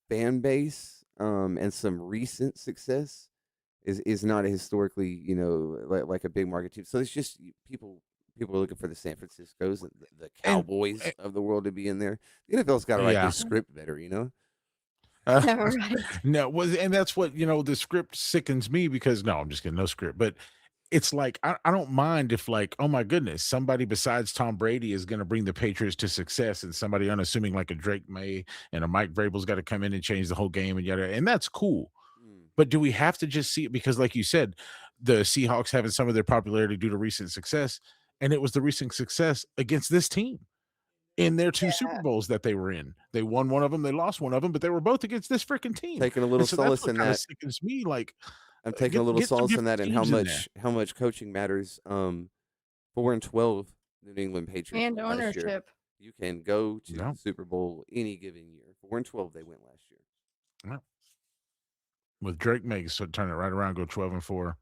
S2: fan base and some recent success, is not a historically like a big market team. So it's just people are looking for the San Franciscos and the Cowboys of the world to be in there. The NFL's got to write their script better,
S3: No, and that's what the script sickens me because I'm just kidding, no script, but it's like I don't mind if like, oh my goodness, somebody besides Tom Brady is going to bring the Patriots to success, and somebody unassuming like a Drake May and a Mike Vrabel's got to come in and change the whole game and yada, and that's cool. But do we have to just see it because, like you said, the Seahawks having some of their popularity due to recent success, and it was the recent success against this team in their 2 Super Bowls that they were in. They won one of them, they lost one of them, but they were both against this freaking team.
S2: Taking a little solace in that.
S3: Sickens me, like
S2: I'm taking a little solace in that, and how much coaching matters. 4-12 New England Patriots
S4: and ownership.
S2: You can go to the Super Bowl any given year. 4-12 they went last year.
S3: Yeah. With Drake May, so turn it right around, go 12-4,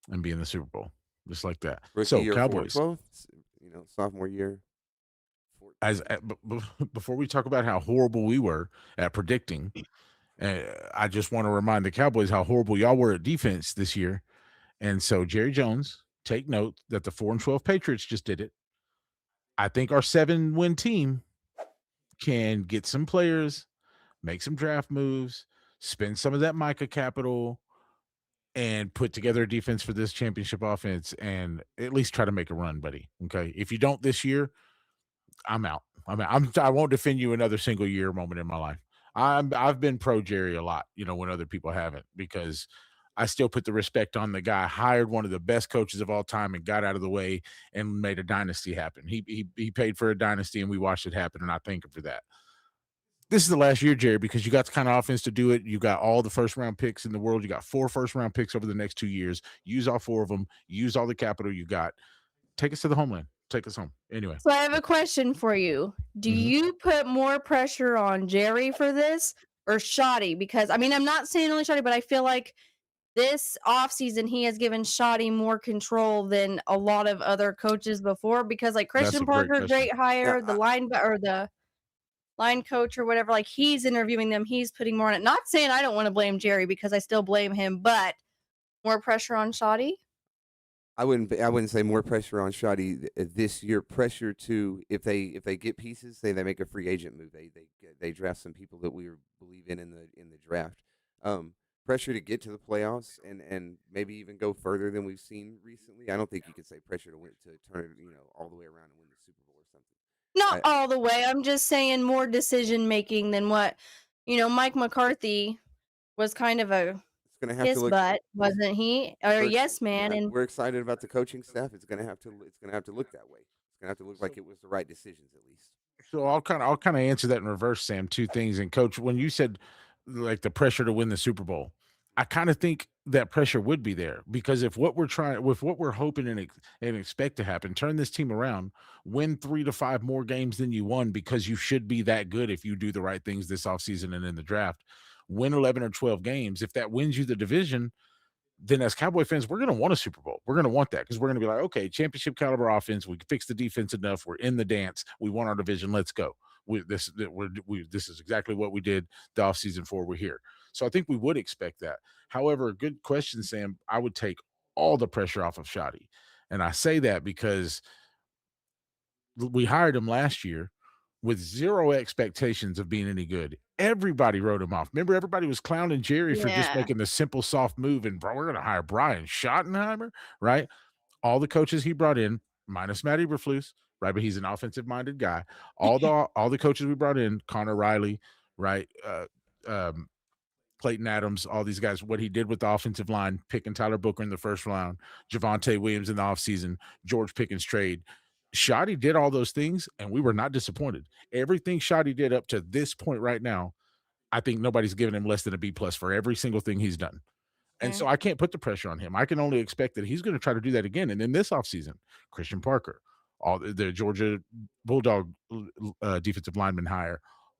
S3: and be in the Super Bowl, just like that.
S2: Rookie year,
S3: Cowboys,
S2: 4-12, sophomore year.
S3: Before we talk about how horrible we were at predicting, I just want to remind the Cowboys how horrible y'all were at defense this year. And so, Jerry Jones, take note that the 4-12 Patriots just did it. I think our 7-win team can get some players, make some draft moves, spend some of that Micah capital, and put together a defense for this championship offense and at least try to make a run, buddy. Okay. If you don't this year, I'm out. I won't defend you another single year moment in my life. I've been pro Jerry a lot, when other people haven't, because I still put the respect on the guy, hired one of the best coaches of all time and got out of the way and made a dynasty happen. He paid for a dynasty and we watched it happen, and I thank him for that. This is the last year, Jerry, because you got the kind of offense to do it. You got all the first-round picks in the world. You got 4 first-round picks over the next 2 years. Use all 4 of them. Use all the capital you got. Take us to the homeland. Take us home. Anyway.
S4: So I have a question for you. Do you put more pressure on Jerry for this or Shoddy? Because, I'm not saying only Shoddy, but I feel like this offseason he has given Shoddy more control than a lot of other coaches before, because like Christian Parker, great hire, the line coach or whatever, like he's interviewing them, he's putting more on it. Not saying I don't want to blame Jerry, because I still blame him, but more pressure on Shoddy?
S2: I wouldn't say more pressure on Shoddy this year. Pressure to if they get pieces, say they make a free agent move, they draft some people that we believe in the draft. Pressure to get to the playoffs and maybe even go further than we've seen recently. I don't think you could say pressure to turn it all the way around and win the Super Bowl or something.
S4: Not all the way. I'm just saying more decision making than what Mike McCarthy was kind of a his butt, wasn't he? Or yes man. And
S2: we're excited about the coaching staff. It's gonna have to look that way. It's gonna have to look like it was the right decisions at least.
S3: So I'll kind of answer that in reverse, Sam. 2 things. And Coach, when you said like the pressure to win the Super Bowl, I kind of think that pressure would be there, because if what we're hoping and expect to happen, turn this team around, win 3 to 5 more games than you won, because you should be that good if you do the right things this offseason and in the draft, win 11 or 12 games. If that wins you the division, then as Cowboy fans, we're going to want a Super Bowl. We're going to want that, because we're going to be like, okay, championship caliber offense. We fix the defense enough. We're in the dance. We won our division. Let's go. This is exactly what we did the offseason for. We're here. So I think we would expect that. However, good question, Sam. I would take all the pressure off of Shoddy. And I say that because we hired him last year with zero expectations of being any good. Everybody wrote him off. Remember, everybody was clowning Jerry for just
S4: Yeah.
S3: making the simple, soft move. And bro, we're going to hire Brian Schottenheimer, right? All the coaches he brought in, minus Matt Eberflus, right? But he's an offensive-minded guy. All the coaches we brought in, Connor Riley, right? Clayton Adams, all these guys, what he did with the offensive line, picking Tyler Booker in the first round, Javonte Williams in the offseason, George Pickens trade. Shoddy did all those things, and we were not disappointed. Everything Shoddy did up to this point right now, I think nobody's given him less than a B+ for every single thing he's done. And so I can't put the pressure on him. I can only expect that he's going to try to do that again. And then this offseason, Christian Parker, all the Georgia Bulldog defensive lineman hire,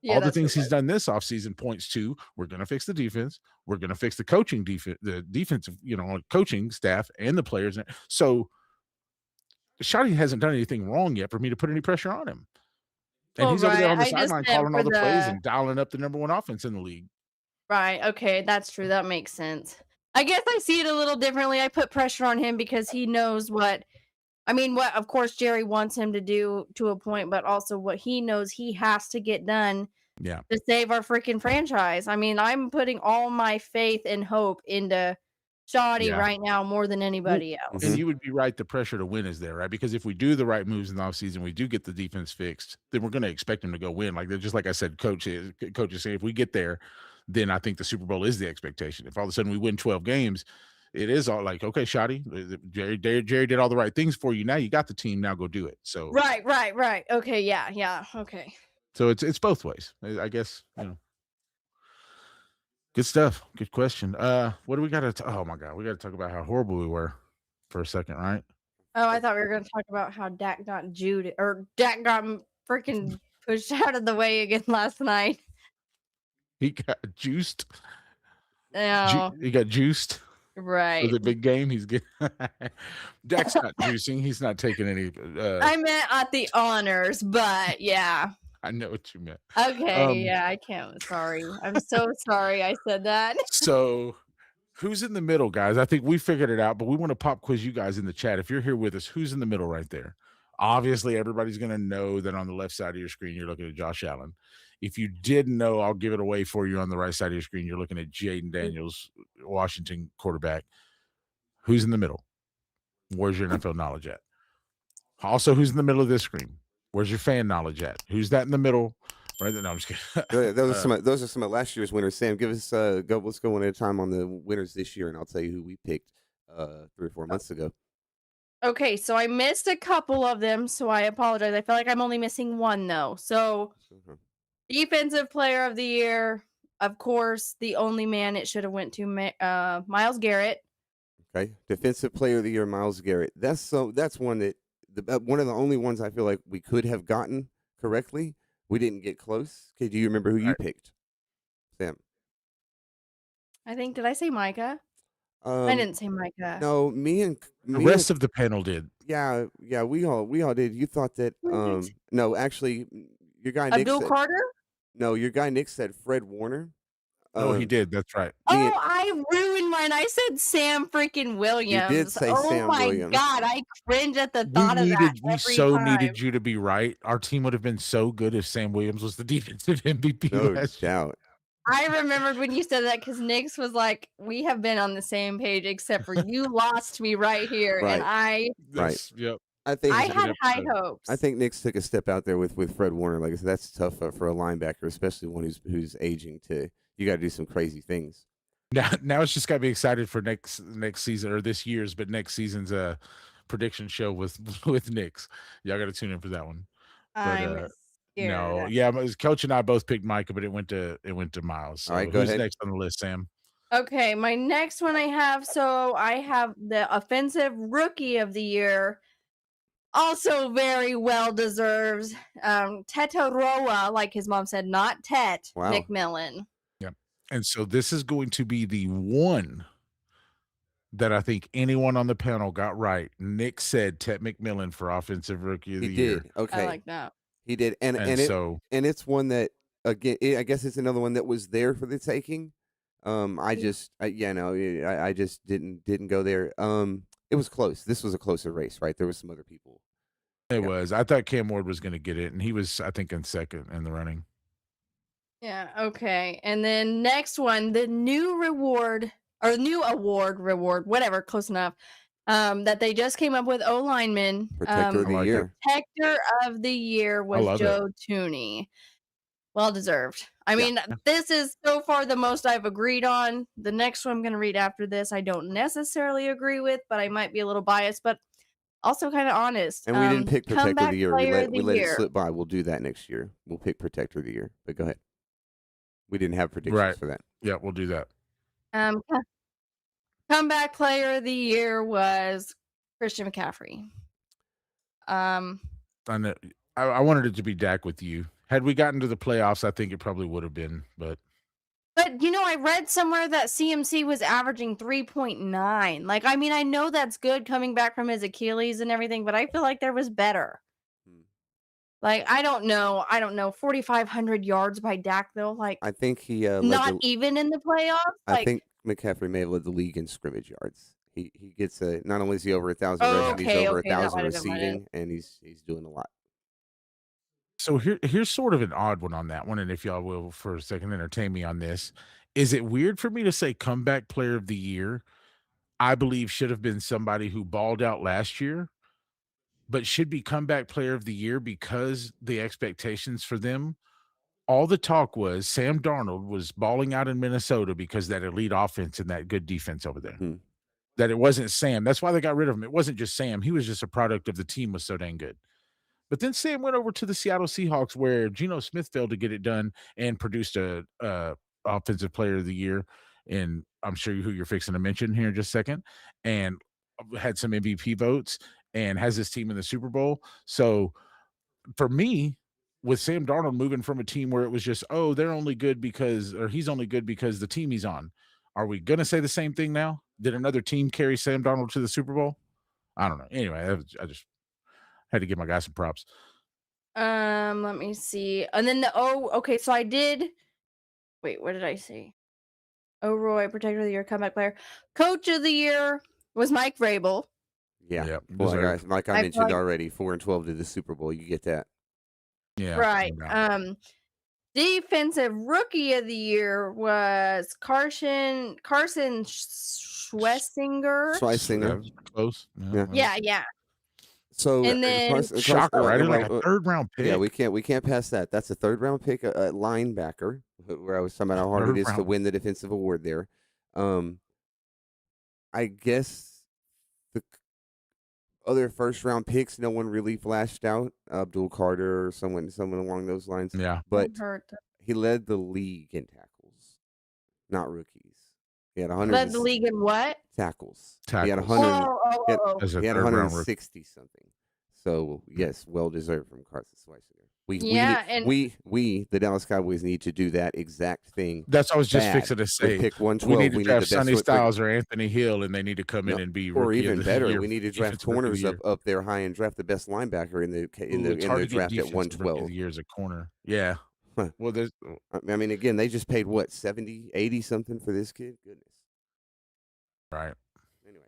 S3: all the things he's done this offseason points to we're going to fix the defense. We're going to fix the coaching the defensive, coaching staff and the players. So Shoddy hasn't done anything wrong yet for me to put any pressure on him. And he's over there on the sideline calling all the plays and dialing up the number one offense in the league.
S4: Right. Okay. That's true. That makes sense. I guess I see it a little differently. I put pressure on him because he knows what of course Jerry wants him to do to a point, but also what he knows he has to get done to save our freaking franchise. I'm putting all my faith and hope into Shoddy right now more than anybody else.
S3: And you would be right. The pressure to win is there, right? Because if we do the right moves in the offseason, we do get the defense fixed, then we're going to expect him to go win. Just like I said, coaches say, if we get there, then I think the Super Bowl is the expectation. If all of a sudden we win 12 games, it is all like, okay, Shoddy, Jerry did all the right things for you. Now you got the team. Now go do it. So
S4: right. Okay, yeah. Okay.
S3: So it's both ways, I guess. Good stuff. Good question. What do we got to? Oh my God, we got to talk about how horrible we were for a second, right?
S4: Oh, I thought we were going to talk about how Dak got Dak got freaking pushed out of the way again last night.
S3: He got juiced.
S4: No.
S3: He got juiced.
S4: Right.
S3: For the big game, he's getting. Dak's not juicing. He's not taking any.
S4: I meant at the honors, but yeah.
S3: I know what you meant.
S4: Okay, yeah, I can't. Sorry. I'm so sorry I said that.
S3: So, who's in the middle, guys? I think we figured it out, but we want to pop quiz you guys in the chat. If you're here with us, who's in the middle right there? Obviously, everybody's going to know that on the left side of your screen, you're looking at Josh Allen. If you didn't know, I'll give it away for you on the right side of your screen. You're looking at Jaden Daniels, Washington quarterback. Who's in the middle? Where's your NFL knowledge at? Also, who's in the middle of this screen? Where's your fan knowledge at? Who's that in the middle? Right there. No, I'm just kidding.
S2: Those are some of last year's winners. Sam, give us let's go one at a time on the winners this year, and I'll tell you who we picked 3 or 4 months ago.
S4: Okay, so I missed a couple of them, so I apologize. I feel like I'm only missing one though. So defensive player of the year, of course, the only man it should have went to, Myles Garrett.
S2: Okay, defensive player of the year, Myles Garrett. That's one that one of the only ones I feel like we could have gotten correctly. We didn't get close. Okay, do you remember who you picked, Sam?
S4: Did I say Micah? I didn't say Micah.
S2: No, the
S3: rest of the panel did.
S2: Yeah, we all did. You thought that no, actually, your guy Nick
S4: Abdul Carter?
S2: No, your guy Nick said Fred Warner.
S3: Oh, he did. That's right.
S4: Oh, I ruined mine. I said Sam freaking Williams.
S2: You did say Sam Williams.
S4: Oh my God, I cringe at the thought of that.
S3: We needed you to be right. Our team would have been so good if Sam Williams was the defensive MVP.
S2: No doubt.
S4: I remembered when you said that because Nick's was like, we have been on the same page except for you lost me right here.
S2: Right.
S4: And
S3: Yep.
S4: I had high hopes.
S2: I think Nick's took a step out there with Fred Warner. Like I said, that's tough for a linebacker, especially one who's aging. You got to do some crazy things.
S3: Now it's just got to be excited for next season or this year's, but next season's prediction show with Nick's. Y'all got to tune in for that one.
S4: I'm scared.
S3: No, yeah, Coach and I both picked Micah, but it went to Myles. So
S2: all right, go
S3: who's
S2: ahead.
S3: Next on the list, Sam?
S4: Okay, my next one I have the offensive rookie of the year. Also very well deserves. Tetoroa, like his mom said, not Tet.
S2: Wow.
S4: McMillan.
S3: Yeah. And so this is going to be the one that I think anyone on the panel got right. Nick said Tet McMillan for offensive rookie of the year.
S2: He did. Okay.
S4: I like that.
S2: He did. And it's one that, again, I guess it's another one that was there for the taking. I just I just didn't go there. It was close. This was a closer race, right? There was some other people.
S3: It was. I thought Cam Ward was going to get it, and he was, I think, in second in the running.
S4: Yeah, okay. And then next one, the new award, whatever, close enough. That they just came up with lineman.
S2: Protector of the year.
S4: Protector of the year was Joe Tooney. Well deserved. I mean, this is so far the most I've agreed on. The next one I'm going to read after this, I don't necessarily agree with, but I might be a little biased, but also kind of honest.
S2: And we didn't pick Protector of the year. We let it
S4: year.
S2: slip by. We'll do that next year. We'll pick Protector of the year. But go ahead. We didn't have predictions for that.
S3: Yeah, we'll do that.
S4: Comeback player of the year was Christian McCaffrey.
S3: I know. I wanted it to be Dak with you. Had we gotten to the playoffs, I think it probably would have been. But
S4: I read somewhere that CMC was averaging 3.9. Like, I mean, I know that's good coming back from his Achilles and everything, but I feel like there was better. Like, I don't know. 4,500 yards by Dak, though. Like,
S2: I think he
S4: not even in the playoffs.
S2: I think McCaffrey may have led the league in scrimmage yards. He gets not only is he over 1,000 rushing, he's over 1,000 receiving, and he's doing a lot.
S3: So here's sort of an odd one on that one, and if y'all will for a second entertain me on this. Is it weird for me to say comeback player of the year? I believe should have been somebody who balled out last year, but should be comeback player of the year because the expectations for them, all the talk was Sam Darnold was balling out in Minnesota because that elite offense and that good defense over there. That it wasn't Sam. That's why they got rid of him. It wasn't just Sam. He was just a product of the team was so dang good. But then Sam went over to the Seattle Seahawks where Geno Smith failed to get it done and produced a offensive player of the year. And I'm sure who you're fixing to mention here in just a second, and had some MVP votes and has his team in the Super Bowl. So for me, with Sam Darnold moving from a team where it was just, oh, they're only good because, or he's only good because the team he's on. Are we going to say the same thing now? Did another team carry Sam Darnold to the Super Bowl? I don't know. Anyway, I just had to give my guy some props.
S4: Let me see. And then okay. So I did. Wait, what did I say? Roy, Protector of the Year, comeback player, Coach of the Year was Mike Vrabel.
S2: Yeah.
S3: Yep.
S2: Well, guys, like I mentioned already, 4-12 to the Super Bowl. You get that.
S3: Yeah.
S4: Right. Defensive Rookie of the Year was Carson Schwessinger.
S2: Close.
S4: Yeah.
S2: So
S4: and then
S3: shocker, right? Like a third round pick.
S2: Yeah, we can't pass that. That's a third round pick, a linebacker. Where I was talking about how hard it is to win the defensive award there. I guess the other first round picks, no one really flashed out. Abdul Carter or someone along those lines.
S3: Yeah,
S2: but he led the league in tackles, not rookies. He had 100.
S4: Led the league in what?
S2: Tackles. He had 100. He had 160 something. So yes, well deserved from Carson Schwessinger. We, the Dallas Cowboys, need to do that exact thing.
S3: That's what I was just fixing to say.
S2: Pick 112.
S3: We need to draft Sonny Styles or Anthony Hill, and they need to come in and be
S2: or even better.
S3: Year,
S2: we need to draft corners up there high and draft the best linebacker in the draft at 112.
S3: Years a corner. Yeah.
S2: Huh.
S3: Well, there's.
S2: I mean, again, they just paid what 70, 80 something for this kid. Goodness.
S3: Right.
S2: Anyways.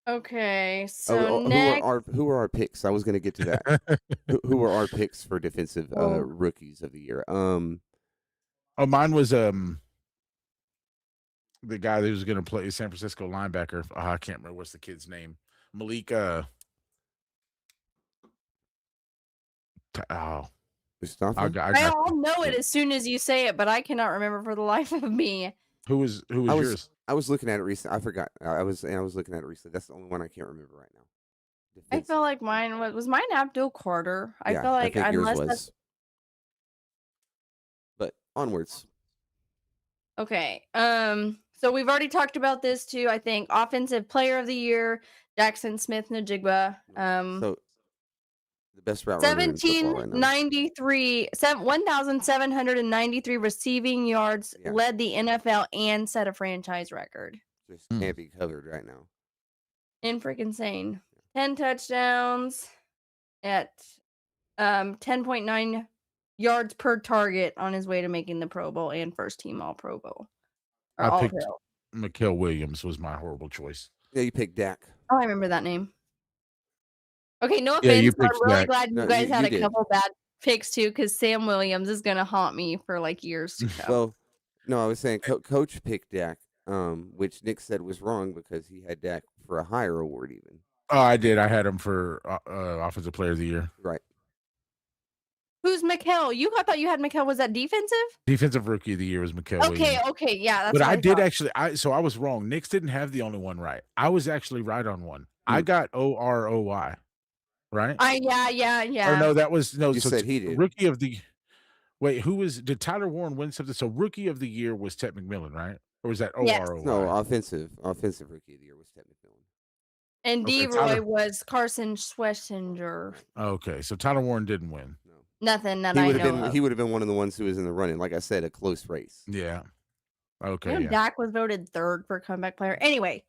S4: Okay, so next,
S2: who are our picks? I was going to get to that. who are our picks for defensive rookies of the year? Mine
S3: was the guy who was going to play San Francisco linebacker. I can't remember what's the kid's name. Malik.
S2: Mustafa.
S4: I all know it as soon as you say it, but I cannot remember for the life of me.
S3: Who was yours?
S2: I was looking at it recently. I forgot. I was looking at it recently. That's the only one I can't remember right now.
S4: I feel like mine was mine Abdul Carter. I feel like unless that's...
S2: But onwards.
S4: Okay. So we've already talked about this too. I think offensive player of the year, Jackson Smith-Njigba.
S2: So the best route runner in football right now.
S4: 1,793 receiving yards, led the NFL and set a franchise record.
S2: Just can't be covered right now.
S4: Freaking insane. 10 touchdowns at 10.9 yards per target on his way to making the Pro Bowl and first team All Pro Bowl. Or
S3: I
S4: all
S3: picked
S4: Hill.
S3: Mikael Williams was my horrible choice.
S2: Yeah, you picked Dak.
S4: Oh, I remember that name. Okay, no
S3: Yeah, you
S4: offense, but
S3: picked
S4: I'm really
S3: Dak.
S4: glad you
S2: No,
S4: guys had
S2: you
S4: a
S2: did.
S4: couple bad picks too, because Sam Williams is gonna haunt me for like years to come.
S2: Well, no, I was saying Coach picked Dak, which Nick said was wrong because he had Dak for a higher award even.
S3: Oh, I did. I had him for offensive player of the year.
S2: Right.
S4: Who's Mikael? I thought you had Mikael. Was that defensive?
S3: Defensive rookie of the year was Mikael
S4: Okay,
S3: Williams.
S4: okay, yeah, that's
S3: But
S4: what
S3: I did
S4: thought.
S3: actually. I was wrong. Knicks didn't have the only one right. I was actually right on one. I got OROY, right?
S4: Yeah.
S3: Or no, that was no.
S2: You
S3: So
S2: said he did.
S3: Rookie of the. Wait, did Tyler Warren win something? So rookie of the year was Ted McMillan, right? Or was that
S4: Yes.
S3: OROY?
S2: No, offensive rookie of the year was Ted McMillan.
S4: And
S3: Okay,
S4: D-Roy was Carson Schwessinger.
S3: Okay, so Tyler Warren didn't win.
S2: No.
S4: Nothing that
S2: He
S4: I
S2: would have
S4: know
S2: been.
S4: of.
S2: He would have been one of the ones who was in the running. Like I said, a close race.
S3: Yeah. Okay.
S4: You know,
S3: Yeah.
S4: Dak was voted third for comeback player. Anyway,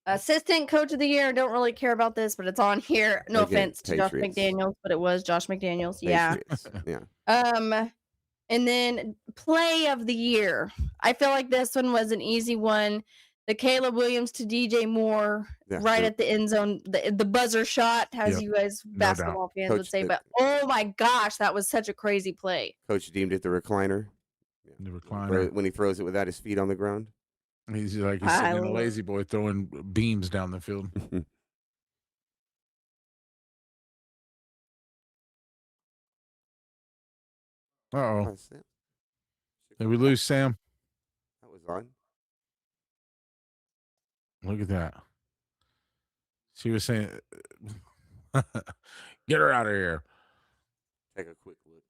S4: assistant coach of the year. Don't really care about this, but it's on here. No
S2: Again,
S4: offense to Josh
S2: Patriots.
S4: McDaniels, but it was Josh McDaniels. Yeah.
S2: Patriots. Yeah.
S4: And then play of the year. I feel like this one was an easy one. The Caleb Williams to DJ Moore right at the end zone, the buzzer shot, as you guys basketball fans would say. But oh my gosh, that was such a crazy play.
S2: Coach deemed it the recliner. Yeah.
S3: The recliner.
S2: When he throws it without his feet on the ground.
S3: He's sitting in a lazy boy throwing beams down the field. Uh-oh. Did we lose Sam?
S2: That was on.
S3: Look at that. She was saying, get her out of here.
S2: Take a quick look.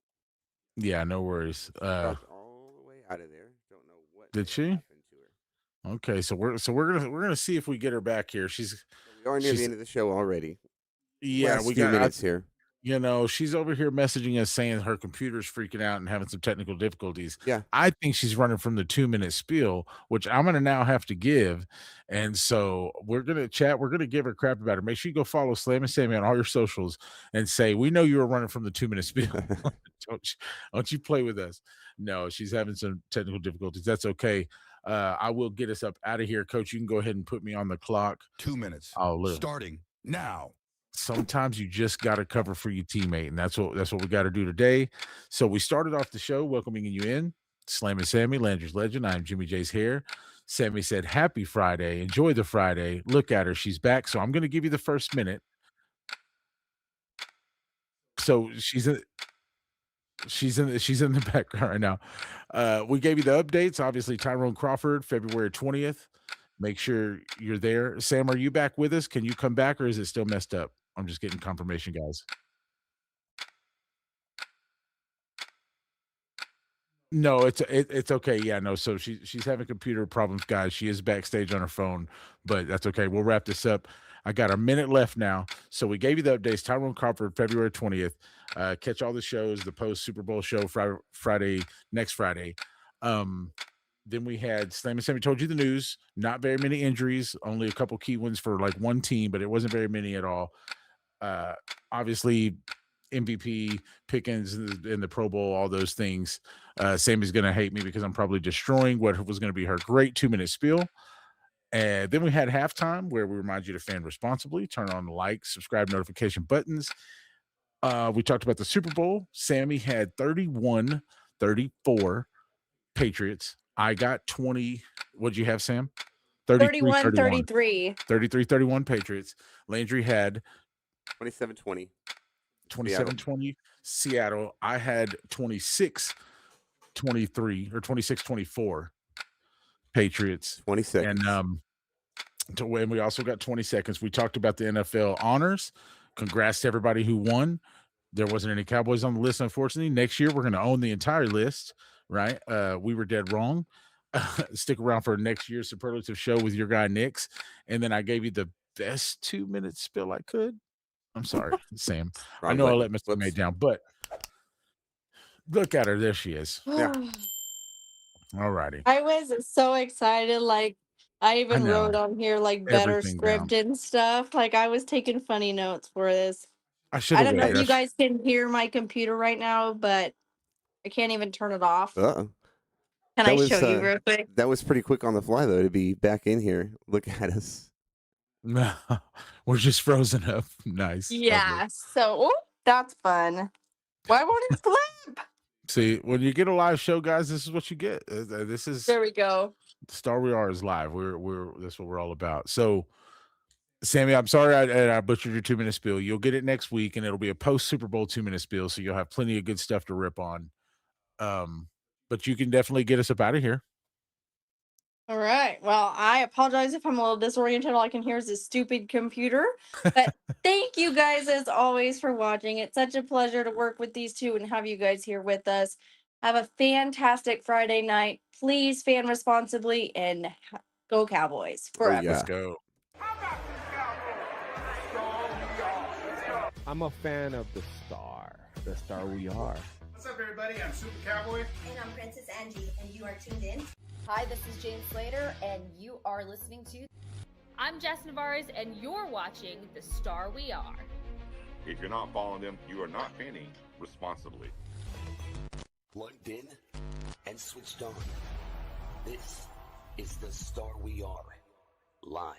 S3: Yeah, no worries.
S2: All the way out of there. Don't know what
S3: Did she?
S2: happened to her.
S3: Okay, so we're gonna see if we get her back here.
S2: We are near the end of the show already.
S3: Yeah,
S2: Last
S3: we
S2: few
S3: got
S2: minutes here.
S3: You know, she's over here messaging us saying her computer's freaking out and having some technical difficulties.
S2: Yeah.
S3: I think she's running from the 2-minute spiel, which I'm going to now have to give. And so we're going to chat. We're going to give her crap about it. Make sure you go follow Slam and Sammy on all your socials and say, we know you were running from the 2-minute spiel. Don't you play with us. No, she's having some technical difficulties. That's okay. I will get us up out of here. Coach, you can go ahead and put me on the clock.
S14: 2 minutes. Starting now.
S3: Sometimes you just got to cover for your teammate, and that's what we got to do today. So we started off the show welcoming you in, Slam and Sammy, Landry's Legend. I'm Jimmy J's here. Sammy said, happy Friday. Enjoy the Friday. Look at her. She's back. So I'm going to give you the first minute. So she's in the background right now. We gave you the updates. Obviously, Tyrone Crawford, February 20th. Make sure you're there. Sam, are you back with us? Can you come back, or is it still messed up? I'm just getting confirmation, guys. No, it's okay. Yeah, no. So she's having computer problems, guys. She is backstage on her phone, but that's okay. We'll wrap this up. I got a minute left now. So we gave you the updates. Tyrone Crawford, February 20th. Catch all the shows, the post Super Bowl show next Friday. Then we had Slam and Sammy told you the news. Not very many injuries, only a couple key ones for like one team, but it wasn't very many at all. Obviously, MVP, Pickens in the Pro Bowl, all those things. Sammy's going to hate me because I'm probably destroying what was going to be her great 2-minute spiel. And then we had halftime where we remind you to fan responsibly, turn on the like, subscribe, notification buttons. We talked about the Super Bowl. Sammy had 31-34 Patriots. I got 20. What'd you have, Sam?
S4: 31-33.
S3: 33-31 Patriots. Landry had
S2: 27-20.
S3: 27-20 Seattle. I had 26-23 or 26-24 Patriots.
S2: 20 seconds.
S3: And we also got 20 seconds. We talked about the NFL honors. Congrats to everybody who won. There wasn't any Cowboys on the list, unfortunately. Next year, we're going to own the entire list, right? We were dead wrong. Stick around for next year's superlative show with your guy, Nix. And then I gave you the best 2-minute spill I could. I'm sorry, Sam. I know I let Mr. May down, but look at her. There she is.
S2: Yeah.
S4: All righty. I was so excited. Like, I even wrote on here, like, better
S3: Everything
S4: script
S3: down.
S4: and stuff. Like, I was taking funny notes for this.
S3: I should
S4: I
S3: have
S4: don't know if
S3: waited.
S4: you guys can hear my computer right now, but I can't even turn it off.
S2: Uh-oh.
S4: Can I show you real quick?
S2: That was pretty quick on the fly, though, to be back in here. Look at us.
S3: No, we're just frozen up. Nice.
S4: Yeah.
S3: Lovely.
S4: So that's fun. Why won't it flip?
S3: See, when you get a live show, guys, this is what you get. This is
S4: There we go.
S3: StarWeAre is live. That's what we're all about. So, Sammy, I'm sorry I butchered your 2-minute spiel. You'll get it next week, and it'll be a post Super Bowl 2-minute spiel, so you'll have plenty of good stuff to rip on. But you can definitely get us up out of here.
S4: All right. Well, I apologize if I'm a little disoriented. All I can hear is this stupid computer. But thank you guys, as always, for watching. It's such a pleasure to work with these two and have you guys here with us. Have a fantastic Friday night. Please fan responsibly and go Cowboys forever.
S2: Yeah.
S3: Let's go.
S6: I'm a fan of the Star we are.
S7: What's up, everybody? I'm Super Cowboy.
S8: And I'm Princess Angie, and you are tuned in.
S9: Hi, this is Jane Slater, and you are listening to.
S10: I'm Jess Navarez, and you're watching The Star We Are.
S11: If you're not following them, you are not fanning responsibly.
S12: Plugged in and switched on. This is the Star We Are live.